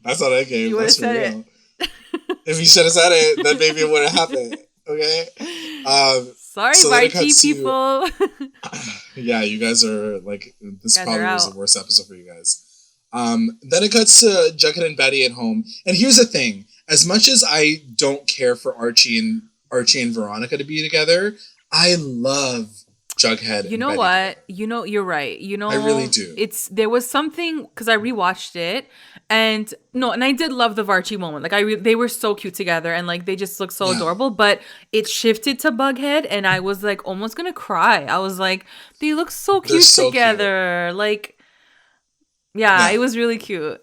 That's not Endgame. You would have said it. If you should have said it, then maybe it would have happened. Okay. Sorry, VARCHIE people. Yeah, you guys are like, this probably was the worst episode for you guys. Then it cuts to Jughead and Betty at home, and here's the thing. As much as I don't care for Archie and Veronica to be together, I love Jughead. You know and what? Betty. You're right. I really do. There was something because I rewatched it, and I did love the VARCHIE moment. Like they were so cute together, and like they just looked so adorable. But it shifted to BUGHEAD, and I was like almost gonna cry. I was like, they look so cute together. Cute. Like, it was really cute.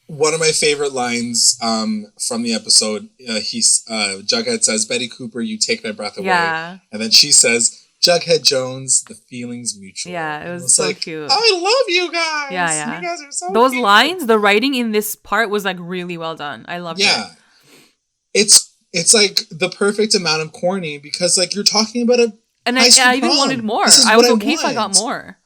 One of my favorite lines from the episode, Jughead says, Betty Cooper, you take my breath away. Yeah. And then she says, Jughead Jones, the feeling's mutual. Yeah, it was so cute. I love you guys. Yeah. You guys are so Those cute. lines, the writing in this part was like really well done. I loved it. Yeah. It's like the perfect amount of corny because like you're talking about a And I even wanted more. I was okay if I got more.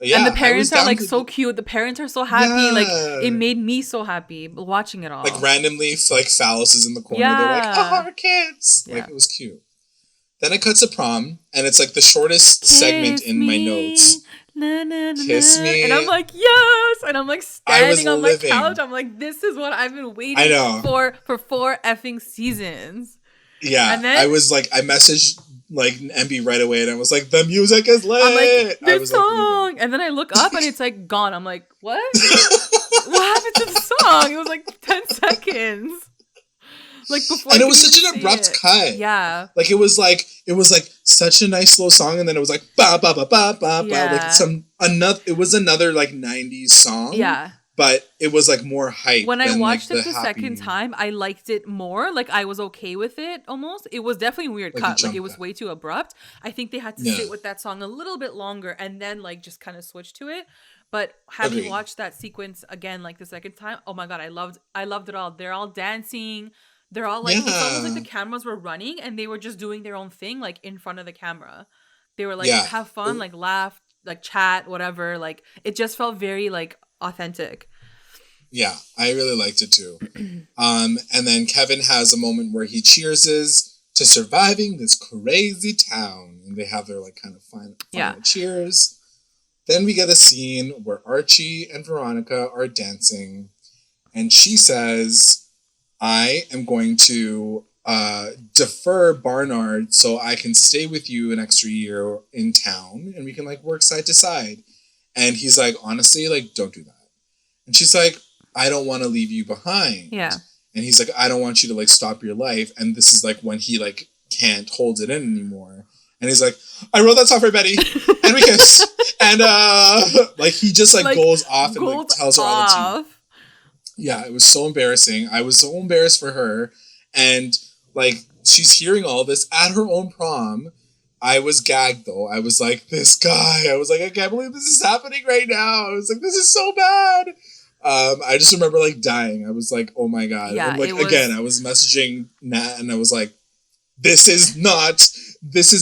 Yeah, and the parents are like so cute. The parents are so happy. Yeah. Like it made me so happy watching it all. Like randomly, like Phallus is in the corner. Yeah. They're like, "Oh, our kids!" Yeah. Like it was cute. Then it cuts to prom, and it's like the shortest segment in my notes. Na, na, na, Kiss me, and I'm like yes, and I'm like standing on my couch. I'm like, this is what I've been waiting for 4 effing seasons. Yeah, and then I was like, I messaged like NB right away, and I was like, the music is lit. I'm like, this song, and then I look up, and it's like gone. I'm like, what? What happened to the song? It was like 10 seconds. Like before, and it was such an abrupt cut. Yeah, like it was like such a nice slow song, and then it was like ba ba ba ba ba ba, like it was another like 90s song. Yeah. But it was like more hype. When I watched it the second time, I liked it more. Like I was okay with it almost. It was definitely a weird cut. Like it was way too abrupt. I think they had to sit with that song a little bit longer and then like just kind of switch to it. But having watched that sequence again like the second time, oh my god, I loved it all. They're all dancing. They're all like, it's almost like the cameras were running and they were just doing their own thing like in front of the camera. They were like, have fun, like laugh, like chat, whatever. Like it just felt very like authentic. Yeah, I really liked it too. And then Kevin has a moment where he cheerses to surviving this crazy town. And they have their like kind of final cheers. Then we get a scene where Archie and Veronica are dancing. And she says, I am going to defer Barnard so I can stay with you an extra year in town and we can like work side to side. And he's like, honestly, like, don't do that. And she's like, I don't want to leave you behind. Yeah. And he's like, I don't want you to like stop your life. And this is like when he like can't hold it in anymore. And he's like, I wrote that song for Betty. And we kiss. And like he just like goes off and like tells her all the tea. Yeah, it was so embarrassing. I was so embarrassed for her. And like she's hearing all this at her own prom. I was gagged though. I was like, this guy. I was like, I can't believe this is happening right now. I was like, this is so bad. I just remember like dying. I was like, oh my God. Yeah, and, like again, I was messaging Nat and I was like, this is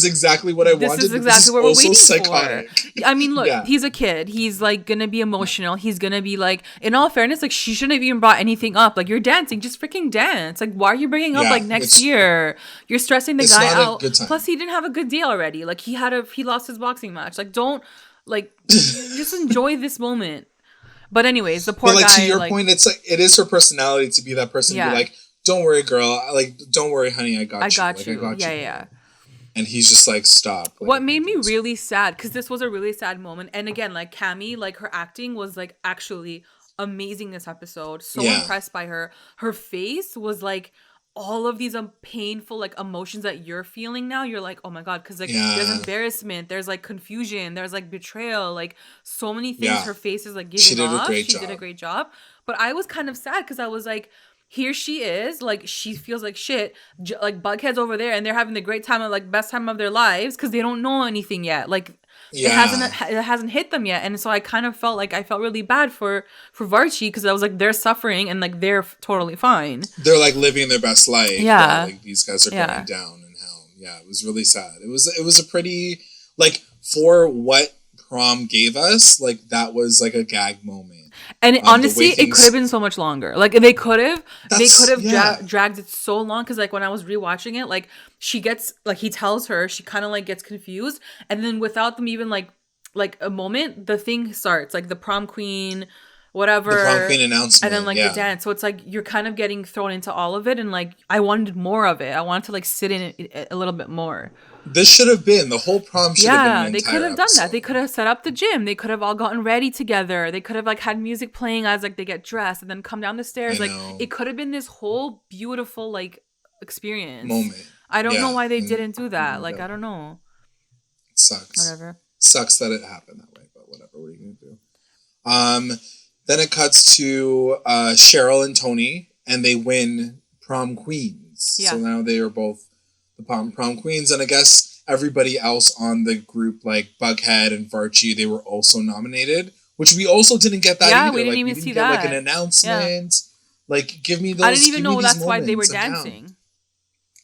exactly what I wanted. This is exactly what we're waiting for. I mean, look, he's a kid. He's like gonna be emotional. He's gonna be like, in all fairness, like she shouldn't have even brought anything up. Like you're dancing, just freaking dance. Like why are you bringing up like next year? You're stressing the guy out. Plus, he didn't have a good day already. Like he lost his boxing match. Like don't like just enjoy this moment. But anyways, the poor guy. But like to your point, it's like it is her personality to be that person. To be like, don't worry, girl. Like, don't worry, honey. I got you. Yeah. And he's just like, stop. Like, what made me really sad, because this was a really sad moment. And again, like Cammy, like her acting was like actually amazing this episode. So impressed by her. Her face was like all of these painful like emotions that you're feeling now. You're like, oh my God, because like there's embarrassment, there's like confusion, there's like betrayal, like so many things her face is like giving off. She did a great job. But I was kind of sad because I was like, here she is, like she feels like shit, like Bughead's over there and they're having the great time of like best time of their lives because they don't know anything yet. Like it hasn't hit them yet. And so I kind of felt like I felt really bad for VARCHIE because I was like, they're suffering and like they're totally fine. They're like living their best life. Yeah. Like these guys are going down in hell. Yeah, it was really sad. It was a pretty, like for what prom gave us, like that was like a gag moment. And honestly, it could have been so much longer. Like they could have dragged it so long. Cause like when I was rewatching it, like she gets, like he tells her, she kind of like gets confused. And then without them even like a moment, the thing starts, like the prom queen, whatever. The prom queen announcement. And then like the dance. So it's like, you're kind of getting thrown into all of it. And like, I wanted more of it. I wanted to like sit in it a little bit more. This should have been the whole prom. Should have been an they could have done that. They could have set up the gym. They could have all gotten ready together. They could have like had music playing as like they get dressed and then come down the stairs. Like it could have been this whole beautiful like experience moment. I don't know why they didn't do that. Like I don't know. It sucks. Whatever. Sucks that it happened that way, but whatever. What are you gonna do? Then it cuts to Cheryl and Tony, and they win Prom Queens. Yeah. So now they are both the prom queens, and I guess everybody else on the group, like BUGHEAD and VARCHIE, they were also nominated, which we also didn't get that either. We didn't even see that. Like an announcement. Like, give me those. I didn't even know that's why they were dancing.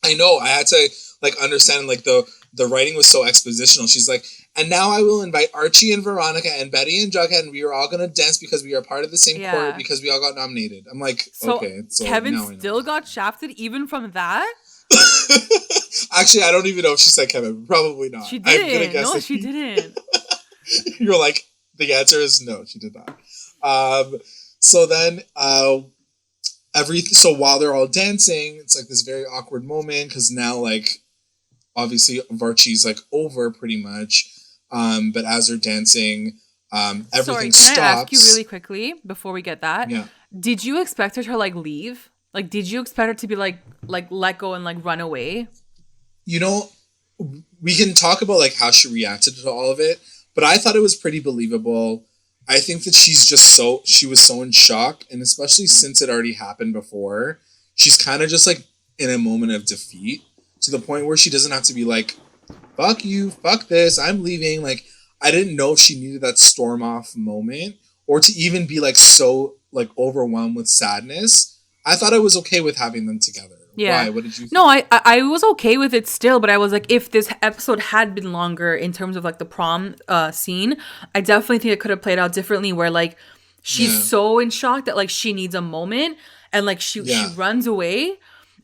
I know. I had to like understand like the writing was so expositional. She's like, and now I will invite Archie and Veronica and Betty and Jughead, and we are all gonna dance because we are part of the same court because we all got nominated. I'm like, okay. So Kevin still got shafted even from that. Actually, I don't even know if she said Kevin. Probably not. She didn't. I'm gonna guess no, she didn't. You're like, the answer is no, she did not. So then, so while they're all dancing, it's like this very awkward moment because now, like, obviously VARCHIE's like over pretty much. But as they're dancing, everything stops. Can I ask you really quickly before we get that? Yeah. Did you expect her to like leave? Like, did you expect her to be like let go and like run away? You know, we can talk about like how she reacted to all of it, but I thought it was pretty believable. I think that she was so in shock, and especially since it already happened before, she's kind of just like in a moment of defeat to the point where she doesn't have to be like, fuck you, fuck this, I'm leaving. Like, I didn't know if she needed that storm off moment or to even be like so like overwhelmed with sadness. I thought I was okay with having them together. Yeah. Why? What did you think? No, I was okay with it still, but I was like, if this episode had been longer in terms of like the prom scene, I definitely think it could have played out differently where like she's so in shock that like she needs a moment and like she runs away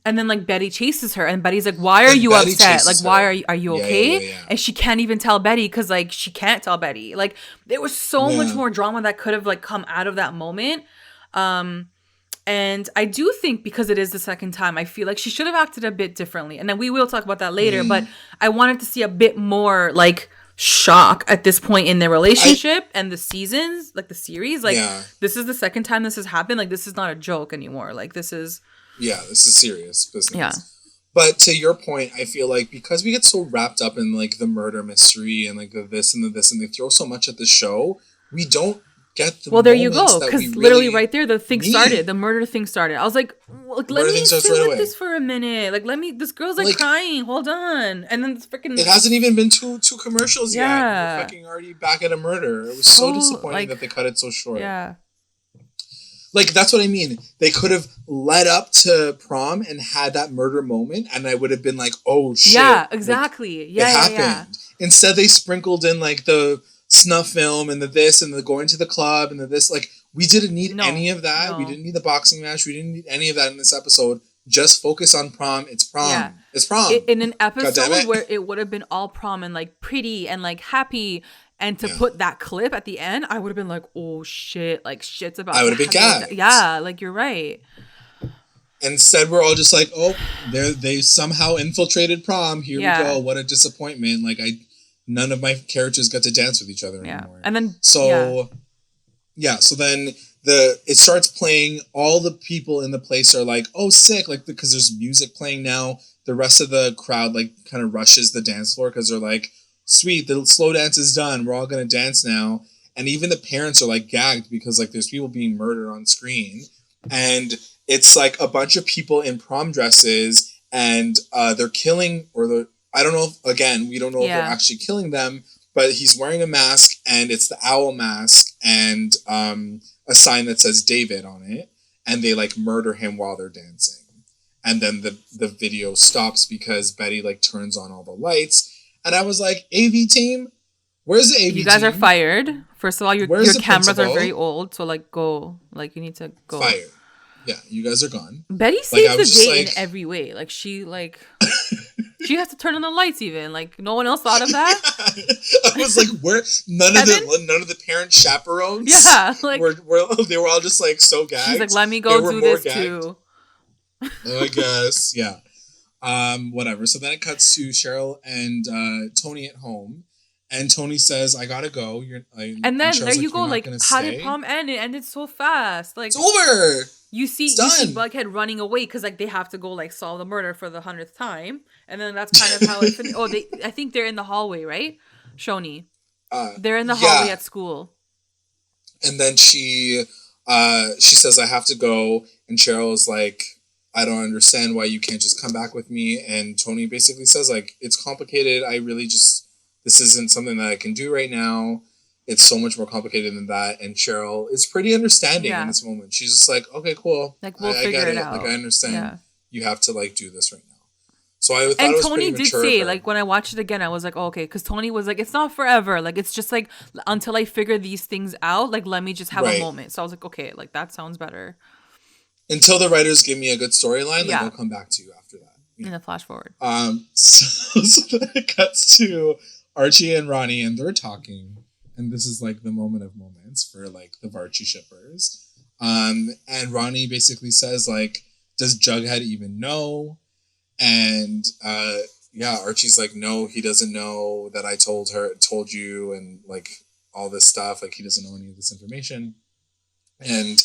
and then like Betty chases her and Betty's like, why are you upset? Like, why are you okay? Yeah. And she can't even tell Betty because like she can't tell Betty. Like there was so much more drama that could have like come out of that moment. And I do think because it is the second time, I feel like she should have acted a bit differently. And then we will talk about that later. But I wanted to see a bit more like shock at this point in their relationship and the seasons, like the series. Like this is the second time this has happened. Like this is not a joke anymore. Like this is this is serious business. Yeah. But to your point, I feel like because we get so wrapped up in like the murder mystery and like the this and the this, and they throw so much at the show, we don't get the well, there you go, because literally right there, the thing started. The murder thing started. I was like, let me sit with this for a minute. Like, this girl's like crying. Hold on. And then it's freaking... It hasn't even been two commercials yet. We're fucking already back at a murder. It was so disappointing that they cut it so short. Yeah. Like, that's what I mean. They could have led up to prom and had that murder moment, and I would have been like, oh, shit. Yeah, exactly. Like, it happened. Instead, they sprinkled in, like, the snuff film and the this and the going to the club and the this. Like, we didn't need any of that. We didn't need the boxing match. We didn't need any of that in this episode. Just focus on prom. It's prom. Yeah. It's prom. In an episode where it would have been all prom and, like, pretty and, like, happy... And to put that clip at the end, I would have been like, oh, shit. Like, shit's about I would have been gagged. Yeah, like, you're right. Instead, we're all just like, oh, they somehow infiltrated prom. Here we go. What a disappointment. Like, none of my characters got to dance with each other anymore. And then... So then it starts playing. All the people in the place are like, oh, sick. Like, because there's music playing now. The rest of the crowd, like, kind of rushes the dance floor because they're like, sweet, the slow dance is done. We're all going to dance now. And even the parents are like gagged because like there's people being murdered on screen. And it's like a bunch of people in prom dresses and they're killing I don't know. Again, we don't know if they're actually killing them, but he's wearing a mask and it's the owl mask and a sign that says David on it. And they like murder him while they're dancing. And then the video stops because Betty like turns on all the lights. And I was like, AV team? Where's the AV team? You guys are fired. First of all, your cameras are very old. So, like, go. Like, you need to go. Fired. Yeah, you guys are gone. Betty saves the day in every way. Like, she has to turn on the lights even. Like, no one else thought of that? I was like, where? None of the parent chaperones? Yeah. Like, they were all just, like, so gagged. She's like, let me go do this, too. I guess, yeah. Whatever. So then it cuts to Cheryl and Tony at home, and Tony says, "I gotta go." And then there you go. Like, how did prom end? It ended so fast. Like, it's over. You see Bughead running away because like they have to go like solve the murder for the 100th time, and then that's kind of how it finished. I think they're in the hallway, right? CHONI. They're in the hallway at school. And then she says, "I have to go," and Cheryl is like, I don't understand why you can't just come back with me. And Tony basically says, like, it's complicated. This isn't something that I can do right now. It's so much more complicated than that. And Cheryl is pretty understanding in this moment. She's just like, okay, cool. Like, we'll figure it out. Like, I understand. Yeah. You have to, like, do this right now. So I thought and it was Tony pretty did say, like, when I watched it again, I was like, oh, okay. Because Tony was like, it's not forever. Like, it's just, like, until I figure these things out, like, let me just have a moment. So I was like, okay, like, that sounds better. Until the writers give me a good storyline, like, I'll come back to you after that. In the flash forward. So then it cuts to Archie and Ronnie, and they're talking. And this is, like, the moment of moments for, like, the VARCHIE shippers. And Ronnie basically says, like, does Jughead even know? And, Archie's like, no, he doesn't know that I told you, and, like, all this stuff. Like, he doesn't know any of this information. And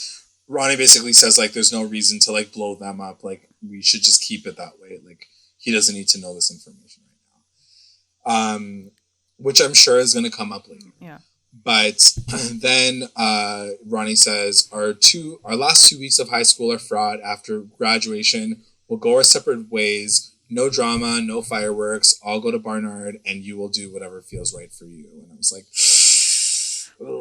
Ronnie basically says, like, there's no reason to, like, blow them up. Like, we should just keep it that way. Like, he doesn't need to know this information right now. Which I'm sure is going to come up later. Yeah. But then Ronnie says, our last 2 weeks of high school are fraught. After graduation, we'll go our separate ways. No drama, no fireworks. I'll go to Barnard, and you will do whatever feels right for you. And I was like...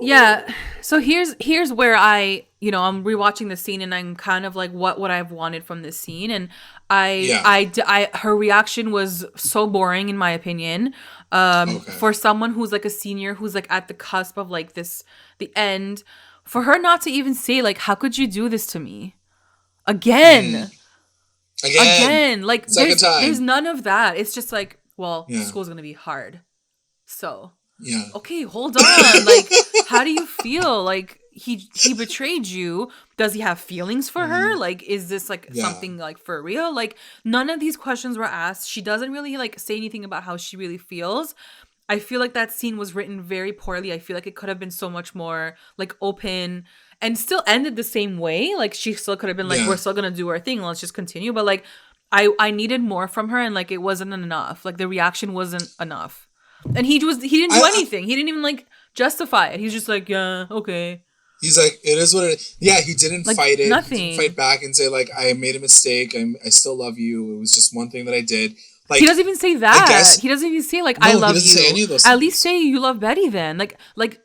Yeah. So here's where I'm rewatching the scene and I'm kind of like, what would I have wanted from this scene? And her reaction was so boring in my opinion. For someone who's like a senior, who's like at the cusp of like the end, for her not to even say like, how could you do this to me? Again. Like there's none of that. It's just like, well, school's going to be hard. So. Yeah. Okay, hold on. Like, how do you feel? Like, he betrayed you. Does he have feelings for her? Like, is this like something like for real? Like, none of these questions were asked. She doesn't really like say anything about how she really feels. I feel like that scene was written very poorly. I feel like it could have been so much more like open and still ended the same way. Like, she still could have been like, we're still gonna do our thing, let's just continue. But like, I needed more from her, and like, it wasn't enough. Like, the reaction wasn't enough. And he didn't do anything. He didn't even like justify it. He's just like, yeah, okay. He's like, it is what it is. Yeah, he didn't like, fight it. Nothing. He didn't fight back and say like, I made a mistake. I still love you. It was just one thing that I did. Like, he doesn't even say that. He doesn't even say like, I love you. Say any of those At things. least say you love Betty then. Like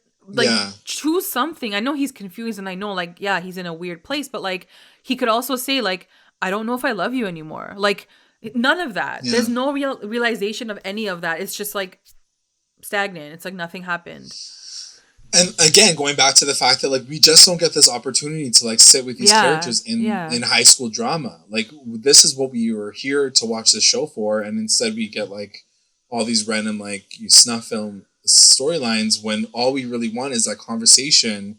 choose something. I know he's confused, and I know like, yeah, he's in a weird place, but like, he could also say like, I don't know if I love you anymore. Like, none of that. There's no realization of any of that. It's just like stagnant. It's like nothing happened. And again, going back to the fact that like, we just don't get this opportunity to like sit with these characters in high school drama. Like, this is what we were here to watch the show for, and instead we get like all these random like snuff film storylines when all we really want is that conversation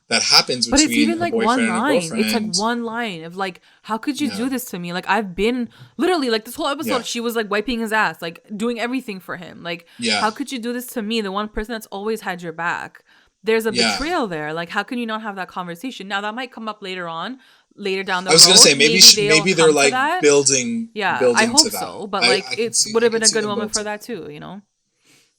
that happens between it's even a like boyfriend one and a line. girlfriend. It's like one line of like, how could you do this to me? Like, I've been literally like this whole episode, she was like wiping his ass, like doing everything for him. Like, how could you do this to me? The one person that's always had your back. There's a betrayal there. Like, how can you not have that conversation? Now that might come up later down the road. I was gonna say maybe they're like building. I hope so. But like, it would have been a good moment for that too. You know.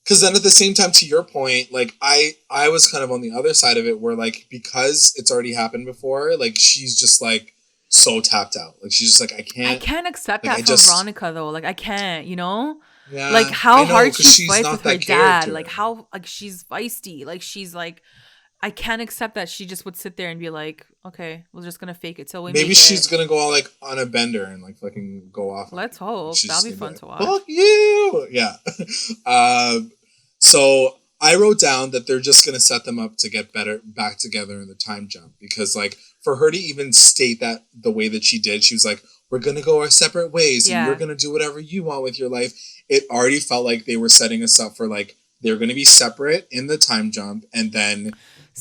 Because then at the same time, to your point, like I was kind of on the other side of it where like, because it's already happened before, like she's just like so tapped out. Like she's just like, I can't accept that from Veronica though. Like I can't, you know? Yeah, like how hard she fights with her dad. Character. Like how like she's feisty. Like she's like, I can't accept that she just would sit there and be like, okay, we're just gonna fake it till we maybe she's gonna go all like on a bender and like fucking go off. Let's hope. That'll be fun to watch. Fuck you. Yeah. So I wrote down that they're just gonna set them up to get back together in the time jump, because like for her to even state that the way that she did, she was like, we're gonna go our separate ways and you're gonna do whatever you want with your life. It already felt like they were setting us up for like, they're gonna be separate in the time jump, and then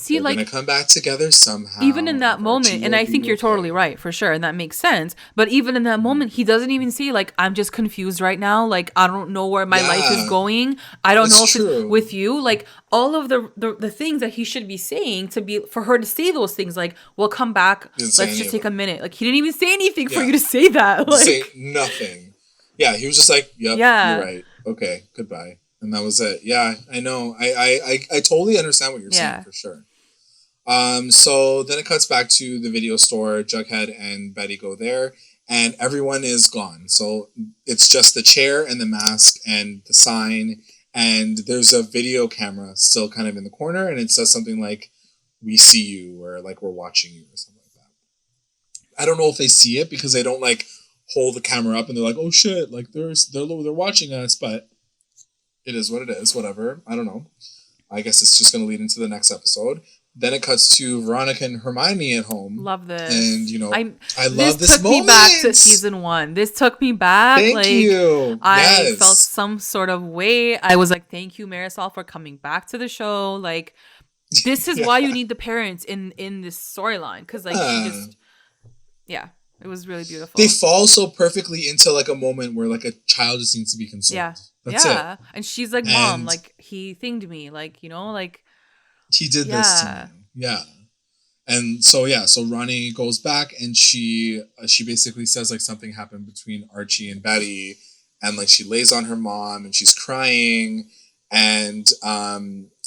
they're like, gonna come back together somehow. Even in that moment, and I think you're totally right for sure, and that makes sense. But even in that moment, he doesn't even say like, I'm just confused right now. Like I don't know where my life is going. I don't know if it's with you. Like all of the things that he should be saying for her to say those things. Like we'll come back. Let's just take a minute. Like he didn't even say anything for you to say that. Like say nothing. Yeah, he was just like, yep, you're right. Okay, goodbye. And that was it. Yeah, I know. I totally understand what you're saying for sure. So then it cuts back to the video store. Jughead and Betty go there, and everyone is gone. So it's just the chair and the mask and the sign, and there's a video camera still kind of in the corner, and it says something like, "We see you," or like, "We're watching you," or something like that. I don't know if they see it because they don't like hold the camera up and they're like, "Oh shit!" Like they're watching us, but it is what it is. Whatever. I don't know. I guess it's just going to lead into the next episode. Then it cuts to Veronica and Hermione at home. Love this. And, you know, I love this moment. This took me back to season 1. This took me back. Thank you. I felt some sort of way. I was like, thank you, Marisol, for coming back to the show. Like, this is why you need the parents in this storyline. Because, like, she just... Yeah. It was really beautiful. They fall so perfectly into, like, a moment where, like, a child just needs to be consoled. Yeah. That's it. And she's like, Mom, like, he thinged me. Like, you know, like... He did this to me. Yeah. And so Ronnie goes back and she basically says like something happened between Archie and Betty, and like she lays on her mom and she's crying, and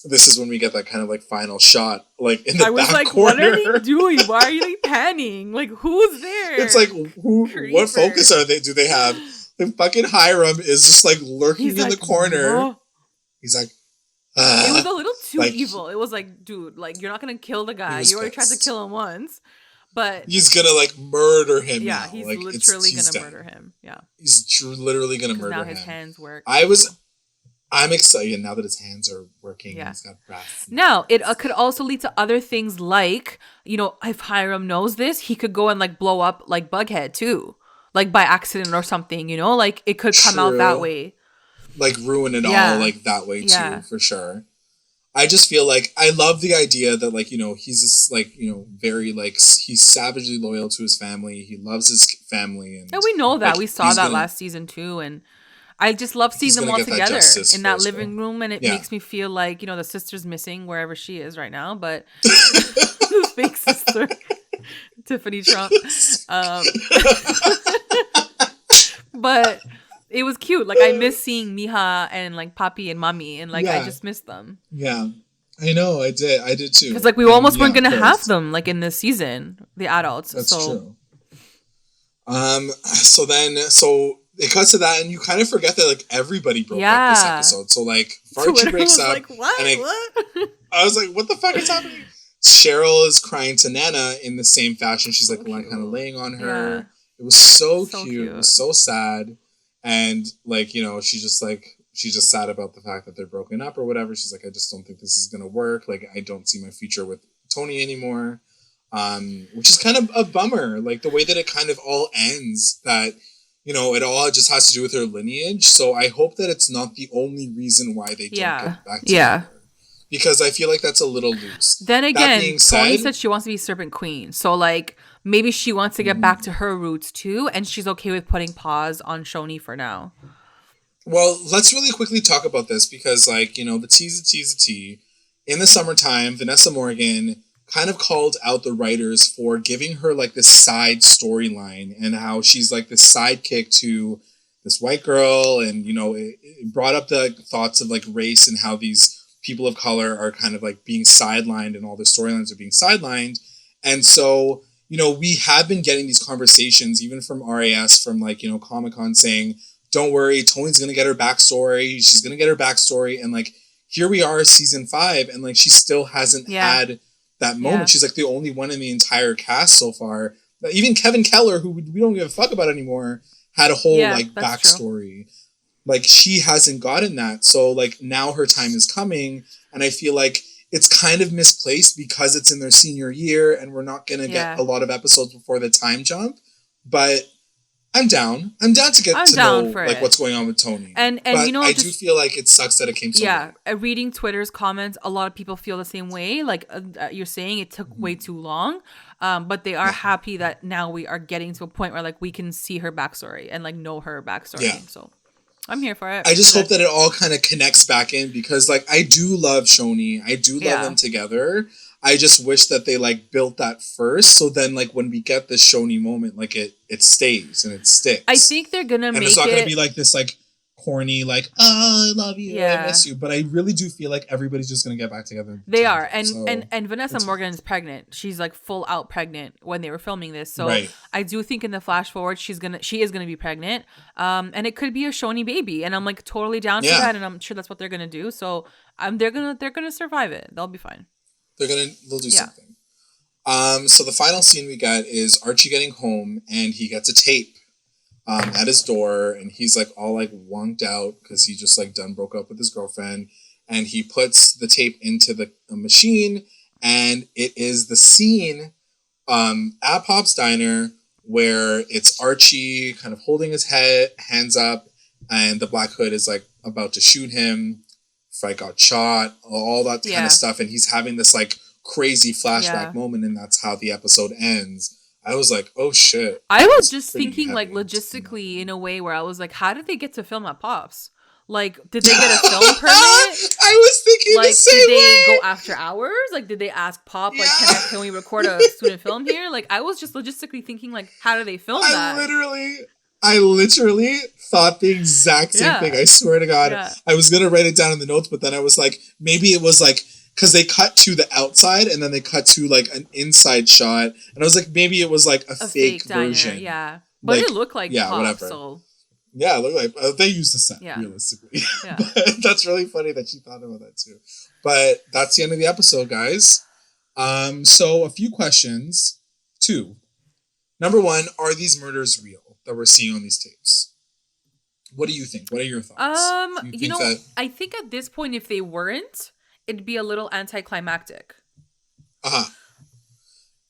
this is when we get that kind of like final shot like in the back corner. I was like, what are they doing? Why are they panning? Like who's there? It's like what focus do they have? The fucking Hiram is just like lurking in the corner. Oh. He's like, it was a little too evil. It was like, dude, like you're not gonna kill the guy. You already tried to kill him once, but he's gonna like murder him. Yeah, now. he's like, literally gonna murder him. Yeah, he's literally gonna murder him. Now his hands work. I'm excited now that his hands are working. Yeah. He's got brass. Now it could also lead to other things like, you know, if Hiram knows this, he could go and like blow up like Bughead too, like by accident or something. You know, like it could come out that way. Like ruin it all like that way too, for sure. I just feel like I love the idea that like, you know, he's this like, you know, very like he's savagely loyal to his family. He loves his family, and we know that. like, we saw that last season too, and I just love seeing them all together in that living room, and it makes me feel like, you know, the sister's missing wherever she is right now, but the fake sister, Tiffany Trump. But it was cute. Like, I miss seeing Mija and like Papi and Mami, and like I just miss them. Yeah, I know. I did too. Because like we almost weren't gonna have them like in this season, the adults. That's true. So it cuts to that, and you kind of forget that like everybody broke up this episode. So like Varchie breaks up, like, what? And what? I was like, what the fuck is happening? Cheryl is crying to Nana in the same fashion. She's like kind of laying on her. Yeah. It was so cute. It was so sad. And like, you know, she's just sad about the fact that they're broken up or whatever. She's like, I just don't think this is going to work. Like, I don't see my future with Tony anymore. Which is kind of a bummer. Like the way that it kind of all ends, that, you know, it all just has to do with her lineage. So I hope that it's not the only reason why they don't get back together. Yeah. Because I feel like that's a little loose. Then again, Tony said she wants to be Serpent Queen. So like maybe she wants to get back to her roots too, and she's okay with putting pause on CHONI for now. Well, let's really quickly talk about this because, like, you know, the tea. In the summertime, Vanessa Morgan kind of called out the writers for giving her like this side storyline, and how she's like this sidekick to this white girl, and, you know, it brought up the thoughts of like race and how these people of color are kind of like being sidelined, and all the storylines are being sidelined. And so, you know, we have been getting these conversations even from RAS, from like, you know, Comic-Con, saying, don't worry, Tony's going to get her backstory. She's going to get her backstory. And like, here we are, season 5, and like, she still hasn't had that moment. Yeah. She's like the only one in the entire cast so far. Even Kevin Keller, who we don't give a fuck about anymore, had a whole like backstory. True. Like, she hasn't gotten that. So like, now her time is coming. And I feel like it's kind of misplaced because it's in their senior year and we're not going to get a lot of episodes before the time jump. But I'm down. I'm down to get to know like what's going on with Tony. And but you know, I do feel like it sucks that it came so late. Reading Twitter's comments, a lot of people feel the same way. Like you're saying, it took way too long. But they are happy that now we are getting to a point where like we can see her backstory and like know her backstory. Yeah. So I'm here for it. I just hope that it all kind of connects back in, because like I do love CHONI. I do love them together. I just wish that they like built that first, so then like when we get this CHONI moment, like it stays and it sticks. I think they're gonna make it. And it's not gonna be like this like corny like, oh, I love you, I miss you. But I really do feel like everybody's just gonna get back together. They are, and Vanessa Morgan is pregnant. She's like full out pregnant when they were filming this. So I do think in the flash forward she is gonna be pregnant. And it could be a CHONI baby, and I'm like totally down for that, and I'm sure that's what they're gonna do. So they're gonna survive it. They'll be fine. They'll do something. So the final scene we got is Archie getting home, and he gets a tape at his door, and he's like all like wonked out because he just like broke up with his girlfriend, and he puts the tape into the machine, and it is the scene at Pop's Diner where it's Archie kind of holding his hands up, and the Black Hood is like about to shoot him. Fight got shot, all that kind of stuff, and he's having this like crazy flashback moment, and that's how the episode ends. I was like, oh shit. I was just thinking like logistically in a way where I was like, how did they get to film at Pop's? Like, did they get a film permit? I was thinking like, the same way. Did they go after hours? Like, did they ask Pop, like, can we record a student film here? Like, I was just logistically thinking, like, how do they film that? I literally thought the exact same thing. I swear to God. Yeah. I was going to write it down in the notes, but then I was like, maybe it was like, because they cut to the outside and then they cut to like an inside shot. And I was like, maybe it was like a fake version. Diner, yeah. But like, it looked like Pop, whatever. So. Yeah, it looked like they used the set, realistically. Yeah. But that's really funny that she thought about that too. But that's the end of the episode, guys. So a few questions. 2. Number 1, are these murders real that we're seeing on these tapes? What do you think? What are your thoughts? You know, I think at this point, if they weren't, it'd be a little anticlimactic. I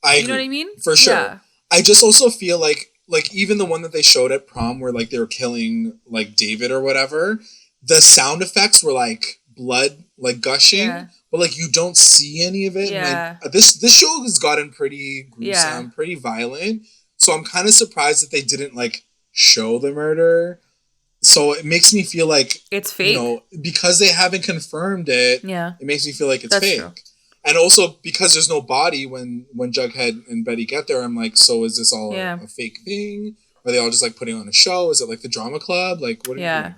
agree. You know what I mean? For sure. Yeah. I just also feel like even the one that they showed at prom where like they were killing like David or whatever, the sound effects were like blood like gushing, but like you don't see any of it. Yeah. And this show has gotten pretty gruesome, pretty violent. So I'm kind of surprised that they didn't like show the murder. So it makes me feel like it's fake. You know, because they haven't confirmed it. Yeah. It makes me feel like it's fake. True. And also because there's no body when Jughead and Betty get there, I'm like, so is this all a fake thing? Are they all just like putting on a show? Is it like the drama club? Like what are you doing?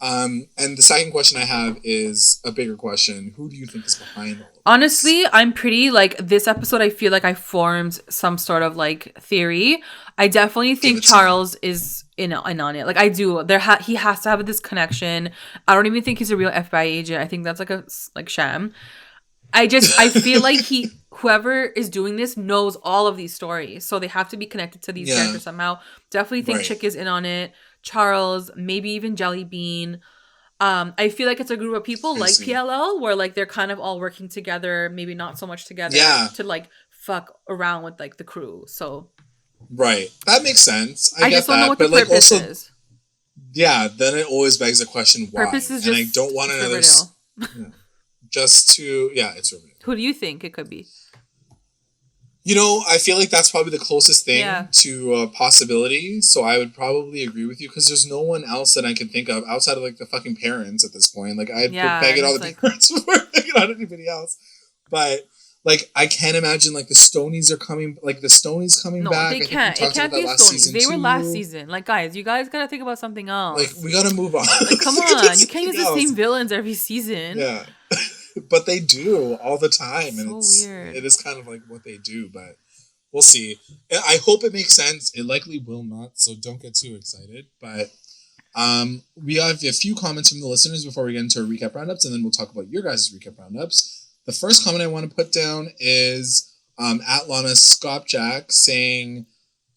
And the second question I have is a bigger question. Who do you think is behind all of this? Honestly, I'm pretty, like, this episode, I feel like I formed some sort of, like, theory. I definitely think Charles is in on it. Like, I do. He has to have this connection. I don't even think he's a real FBI agent. I think that's, like, a sham. I feel like whoever is doing this knows all of these stories. So they have to be connected to these characters somehow. Definitely think Chick is in on it. Charles, maybe even Jelly Bean. I feel like it's a group of people like PLL where like they're kind of all working together, maybe not so much together to like fuck around with like the crew. So that makes sense. I get just don't that, know what but the purpose is. Yeah, then it always begs the question why. Purpose is and I don't want another. It's Riverdale. Who do you think it could be? You know, I feel like that's probably the closest thing to a possibility. So I would probably agree with you because there's no one else that I can think of outside of like the fucking parents at this point. Like I'd peg it on the parents before pegging on anybody else. But like I can't imagine like the Stonies are coming. Like the Stonies coming back. No, they can't. It can't be Stonies. They were last season. Like guys, you guys gotta think about something else. Like we gotta move on. Like come on, you can't use the same villains every season. Yeah. But they do all the time, and it's weird. It is kind of like what they do, but we'll see. I hope it makes sense. It likely will not, so don't get too excited. But we have a few comments from the listeners before we get into our recap roundups, and then we'll talk about your guys' recap roundups. The first comment I want to put down is at Lana Skopjak saying,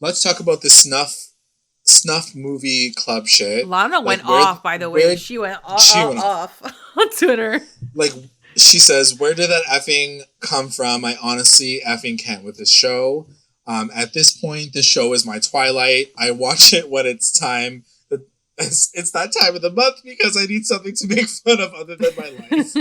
"Let's talk about the snuff movie club shit." Lana went off, by the way. She went off on Twitter. Like. She says, "Where did that effing come from? I honestly effing can't with this show. At this point, this show is my Twilight. I watch it when it's time. It's that time of the month because I need something to make fun of other than my life."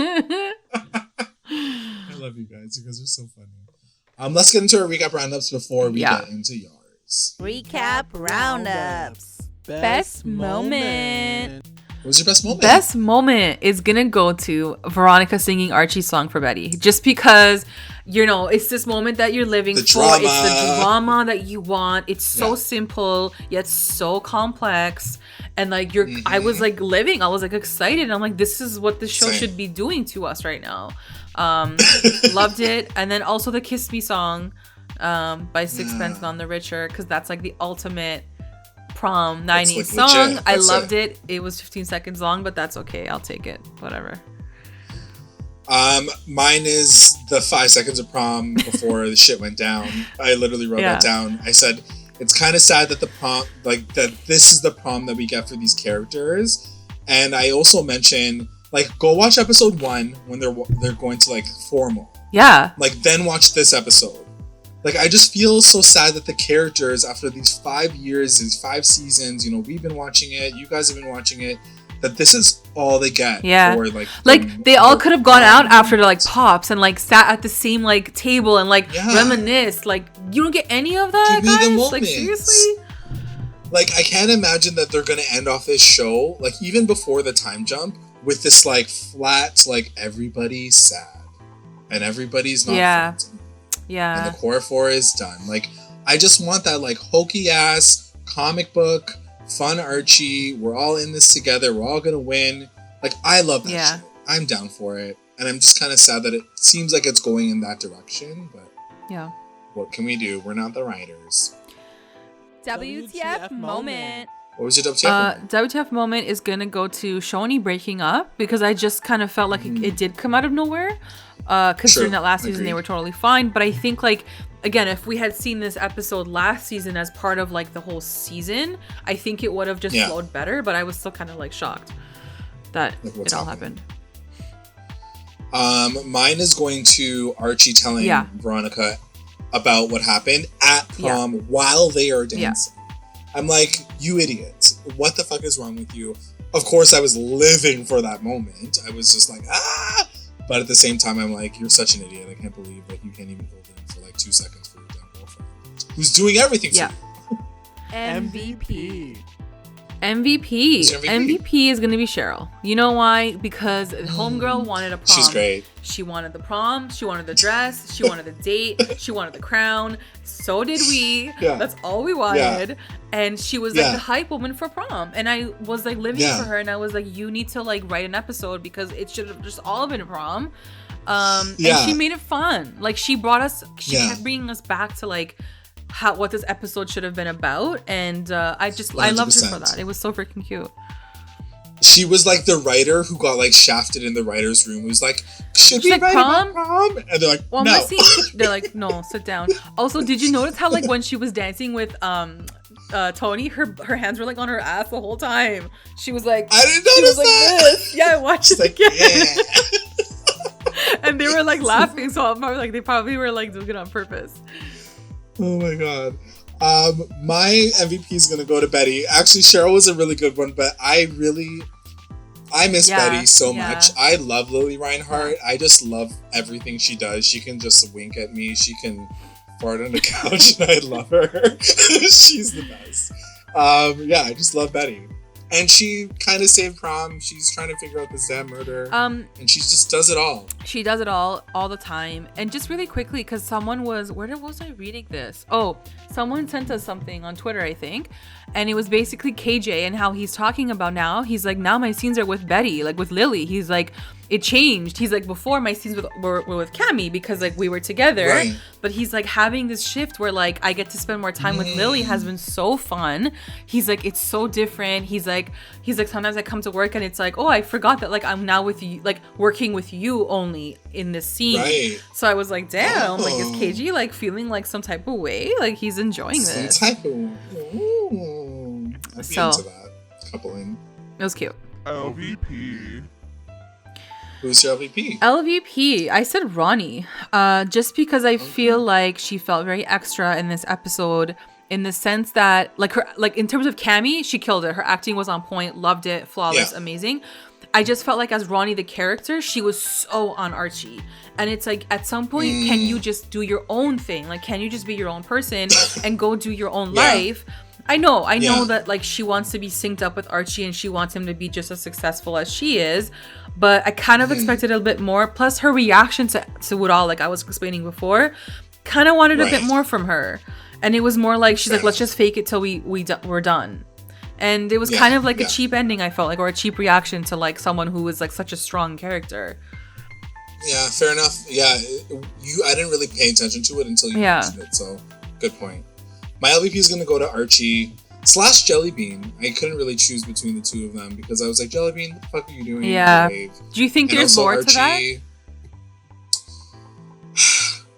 I love you guys. You guys are so funny. Let's get into our recap roundups before we get into yours. Recap roundups. Best moment. What was your best moment? Best moment is gonna go to Veronica singing Archie's song for Betty. Just because, you know, it's this moment that you're living for. Drama. It's the drama that you want. It's so simple, yet so complex. And like I was like living, I was like excited. And I'm like, this is what the show should be doing to us right now. Loved it. And then also the Kiss Me song by Sixpence None the Richer, because that's like the ultimate prom 90s song. I loved it. It was 15 seconds long, but that's okay. I'll take it. Whatever. Mine is the 5 seconds of prom before the shit went down. I literally wrote that down. I said, it's kind of sad that the prom, like that this is the prom that we get for these characters. And I also mentioned, like, go watch episode 1 when they're going to like formal. Yeah. Like then watch this episode. Like, I just feel so sad that the characters, after these 5 years, these 5 seasons, you know, we've been watching it, you guys have been watching it, that this is all they get. Yeah. For, like they all could have gone out after the, like, pops and, like, sat at the same, like, table and, like, reminisce. Like, you don't get any of that, Give me guys? the moment. Like, seriously? Like, I can't imagine that they're going to end off this show, like, even before the time jump, with this, like, flat, like, everybody's sad. And everybody's not friends. Yeah. And the core 4 is done. Like, I just want that, like, hokey ass comic book, fun Archie. We're all in this together. We're all gonna win. Like, I love that shit. I'm down for it. And I'm just kind of sad that it seems like it's going in that direction. But what can we do? We're not the writers. WTF moment. What was your WTF moment? WTF moment is gonna go to CHONI breaking up, because I just kind of felt like it did come out of nowhere. Considering that last season they were totally fine. But I think, like, again, if we had seen this episode last season as part of, like, the whole season, I think it would have just flowed better. But I was still kind of, like, shocked that it all happened. Mine is going to Archie telling Veronica about what happened at prom while they are dancing. I'm like, you idiot. What the fuck is wrong with you? of course, I was living for that moment. I was just like, ah! But at the same time, I'm like, you're such an idiot. I can't believe that you can't even hold it in for like 2 seconds for your damn girlfriend, who's doing everything for you. MVP. MVP is going to be Cheryl. You know why? Because homegirl wanted a prom. She's great. She wanted the prom. She wanted the dress. She wanted the date. She wanted the crown. So did we. Yeah. That's all we wanted. Yeah. And she was like the hype woman for prom. And I was like living for her. And I was like, you need to like write an episode because it should have just all been a prom. And she made it fun. Like she kept bringing us back to like what this episode should have been about, and I loved her for that. It was so freaking cute. She was like the writer who got like shafted in the writer's room. Who's like, should we write about prom? And they're like, well, no. They're like, no, sit down. Also, did you notice how like when she was dancing with Tony, her hands were like on her ass the whole time. She was like, I didn't notice that. Like this. Yeah, I watched it again. Yeah. And they were like laughing, so I'm like, they probably were like doing it on purpose. Oh my god. My MVP is gonna go to Betty. Actually, Cheryl was a really good one, but I miss Betty so much. I love Lily Reinhart. I just love everything she does. She can just wink at me. She can fart on the couch, and I love her. She's the best. I just love Betty. And she kind of saved prom. She's trying to figure out this damn murder. And she just does it all. She does it all the time. And just really quickly, because someone was I reading this? Oh, someone sent us something on Twitter, I think. And it was basically KJ and how he's talking about now. He's like, now my scenes are with Betty, like with Lily. He's like, it changed. He's like, before my scenes were with Cammy because like we were together. Right. But he's like having this shift where like I get to spend more time with Lily has been so fun. He's like, it's so different. He's like, sometimes I come to work and it's like, oh, I forgot that like I'm now with you, like working with you only in this scene. Right. So I was like, damn, like is KG like feeling like some type of way? Like he's enjoying this. Some type of I'd be into that coupling. It was cute. LVP. Who's your LVP? LVP. I said Ronnie. Just because I feel like she felt very extra in this episode, in the sense that like in terms of Cammy, she killed it. Her acting was on point. Loved it. Flawless. Amazing. I just felt like as Ronnie the character, she was so on Archie. And it's like at some point, can you just do your own thing? Like, can you just be your own person and go do your own life? I know that like she wants to be synced up with Archie and she wants him to be just as successful as she is, but I kind of expected a little bit more. Plus her reaction to it all, like I was explaining before, kind of wanted a bit more from her. And it was more like she's like, let's just fake it till we're done. And it was kind of like a cheap ending, I felt like, or a cheap reaction to like someone who was like such a strong character. Yeah, fair enough. Yeah, I didn't really pay attention to it until you mentioned it. So good point. My LVP is going to go to Archie / Jellybean. I couldn't really choose between the two of them because I was like, Jellybean, what the fuck are you doing? Yeah. Do you think there's more to that?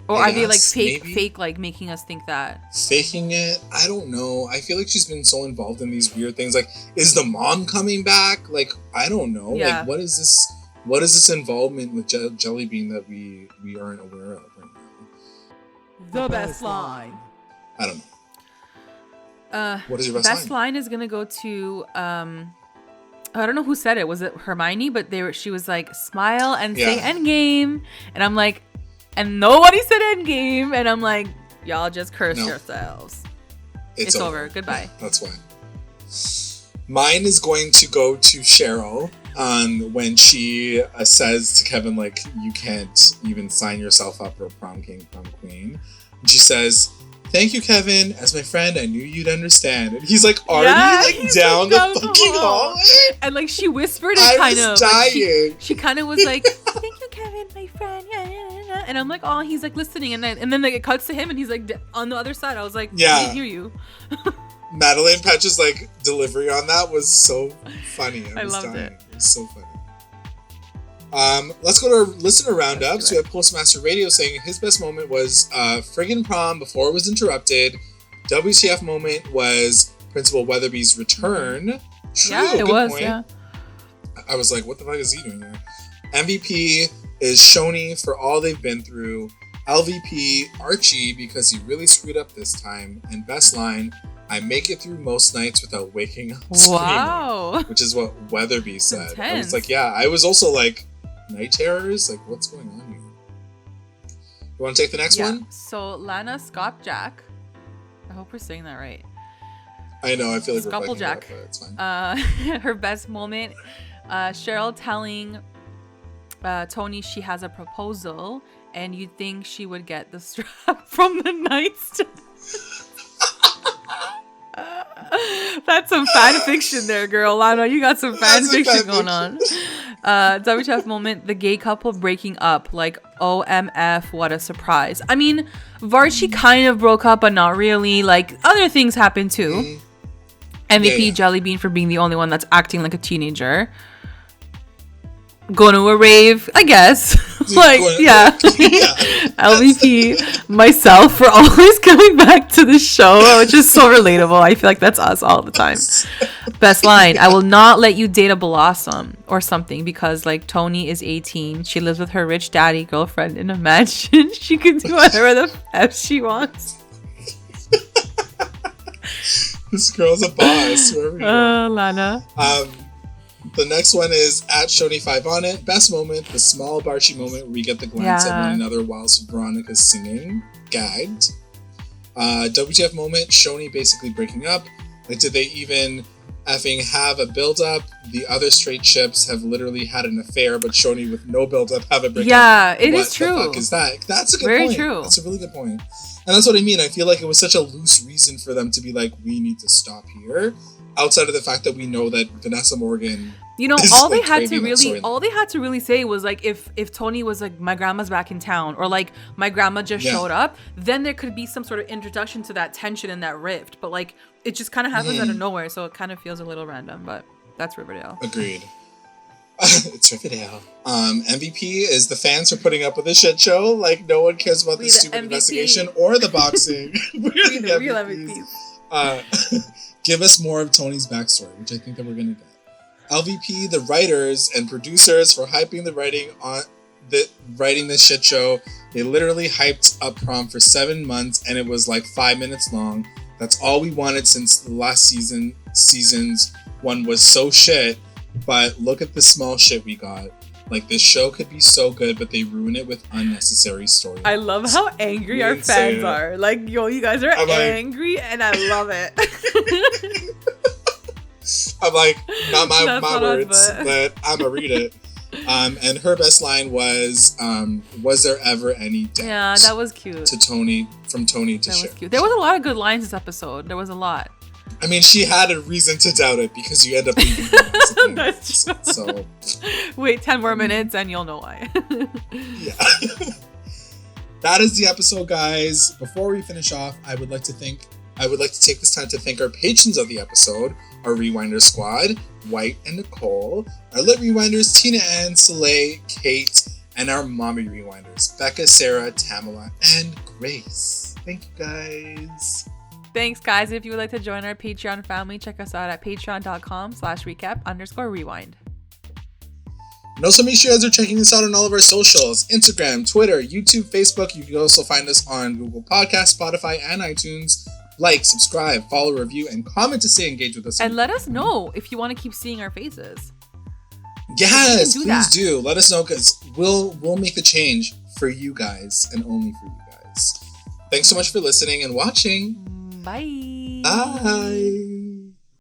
Or are they like fake, like making us think that? Faking it? I don't know. I feel like she's been so involved in these weird things. Like, is the mom coming back? Like, I don't know. Yeah. Like, what is this? What is this involvement with Jellybean that we aren't aware of right now? The best line. I don't know. What is your best line? Is gonna go to I don't know who said it. Was it Hermione? But she was like, smile and say endgame, and I'm like, and nobody said endgame, and I'm like, y'all just curse yourselves. It's over. Goodbye. Yeah, that's why. Mine is going to go to Cheryl when she says to Kevin, like, you can't even sign yourself up for a prom king, prom queen. And she says, thank you, Kevin. As my friend, I knew you'd understand. And he's like already down the fucking hallway. And like she whispered it kind of. Dying. Like, she kind of was like, thank you, Kevin, my friend. Yeah. And I'm like, oh, he's like listening. And then like it cuts to him and he's like on the other side. I was like, I didn't hear you. Madeline Petch's like delivery on that was so funny. I was loved dying. it. It was so funny. Let's go to our listener roundups. We have Postmaster Radio saying his best moment was friggin' prom before it was interrupted. WTF moment was Principal Weatherby's return. True, yeah, it was. Point. Yeah. I was like, what the fuck is he doing here? MVP is CHONI for all they've been through. LVP Archie because he really screwed up this time. And best line, I make it through most nights without waking up screaming. Wow. Which is what Weatherby said. Intense. I was like, yeah, I was also like, night terrors? Like, what's going on here? You want to take the next one? So, Lana Skopjak. I hope we're saying that right. I know, I feel like we're fucking it up, Skopeljack. but it's fine. Her best moment, Cheryl telling Tony she has a proposal and you'd think she would get the strap from the nightstand. That's some fan fiction there, girl. Lana, you got some fan fiction going on. WTF moment, the gay couple breaking up. Like, OMF, what a surprise. I mean, VARCHIE kind of broke up, but not really. Like, other things happened too. MVP Jellybean for being the only one that's acting like a teenager. Going to a rave, I guess. Like, yeah. LVP, myself, for always coming back to the show, which is so relatable. I feel like that's us all the time. Best line, I will not let you date a Blossom or something because, like, Tony is 18. She lives with her rich daddy girlfriend in a mansion. She can do whatever the F she wants. This girl's a boss. Lana. The next one is at CHONI5 on it. Best moment, the small BARCHIE moment where we get the glance at one another whilst Veronica's singing. Gagged. WTF moment, CHONI basically breaking up. Like, did they even effing have a build-up? The other straight ships have literally had an affair, but CHONI with no build-up have a breakup. Yeah, it is true. What the fuck is that? That's a good point. Very true. That's a really good point. And that's what I mean. I feel like it was such a loose reason for them to be like, we need to stop here. Outside of the fact that we know that Vanessa Morgan, you know, all they had to really say was like, if Tony was like, my grandma's back in town, or like my grandma just showed up, then there could be some sort of introduction to that tension and that rift. But like, it just kind of happens out of nowhere, so it kind of feels a little random. But that's Riverdale. Agreed. It's Riverdale. MVP is the fans are putting up with a shit show. Like, no one cares about the stupid investigation or the boxing. We're the real MVPs. Give us more of Tony's backstory, which I think that we're gonna get. LVP, the writers and producers for hyping writing this shit show. They literally hyped up Prom for 7 months, and it was like 5 minutes long. That's all we wanted since the last season's one was so shit. But look at the small shit we got. Like, this show could be so good, but they ruin it with unnecessary stories. I love how angry our fans are. Like, yo, you guys are angry, and I love it. I'm like, not my words, but I'm gonna read it. And her best line was there ever any doubt? Yeah, that was cute. From Tony to Cheryl. That was cute. There was a lot of good lines this episode. There was a lot. I mean, she had a reason to doubt it because you end up leaving her. That's true. So wait 10 more minutes and you'll know why. Yeah. That is the episode, guys. Before we finish off, I would like to take this time to thank our patrons of the episode, our Rewinder squad, White and Nicole, our Lit Rewinders, Tina Ann, Soleil, Kate, and our Mommy Rewinders, Becca, Sarah, Tamala, and Grace. Thank you, guys. Thanks, guys. If you would like to join our Patreon family, check us out at patreon.com/recap_rewind. And also make sure you guys are checking us out on all of our socials, Instagram, Twitter, YouTube, Facebook. You can also find us on Google Podcasts, Spotify, and iTunes. Like, subscribe, follow, review, and comment to stay engaged with us. And let us know if you want to keep seeing our faces. Yes, please do. Let us know, because we'll make the change for you guys and only for you guys. Thanks so much for listening and watching. Bye. Bye.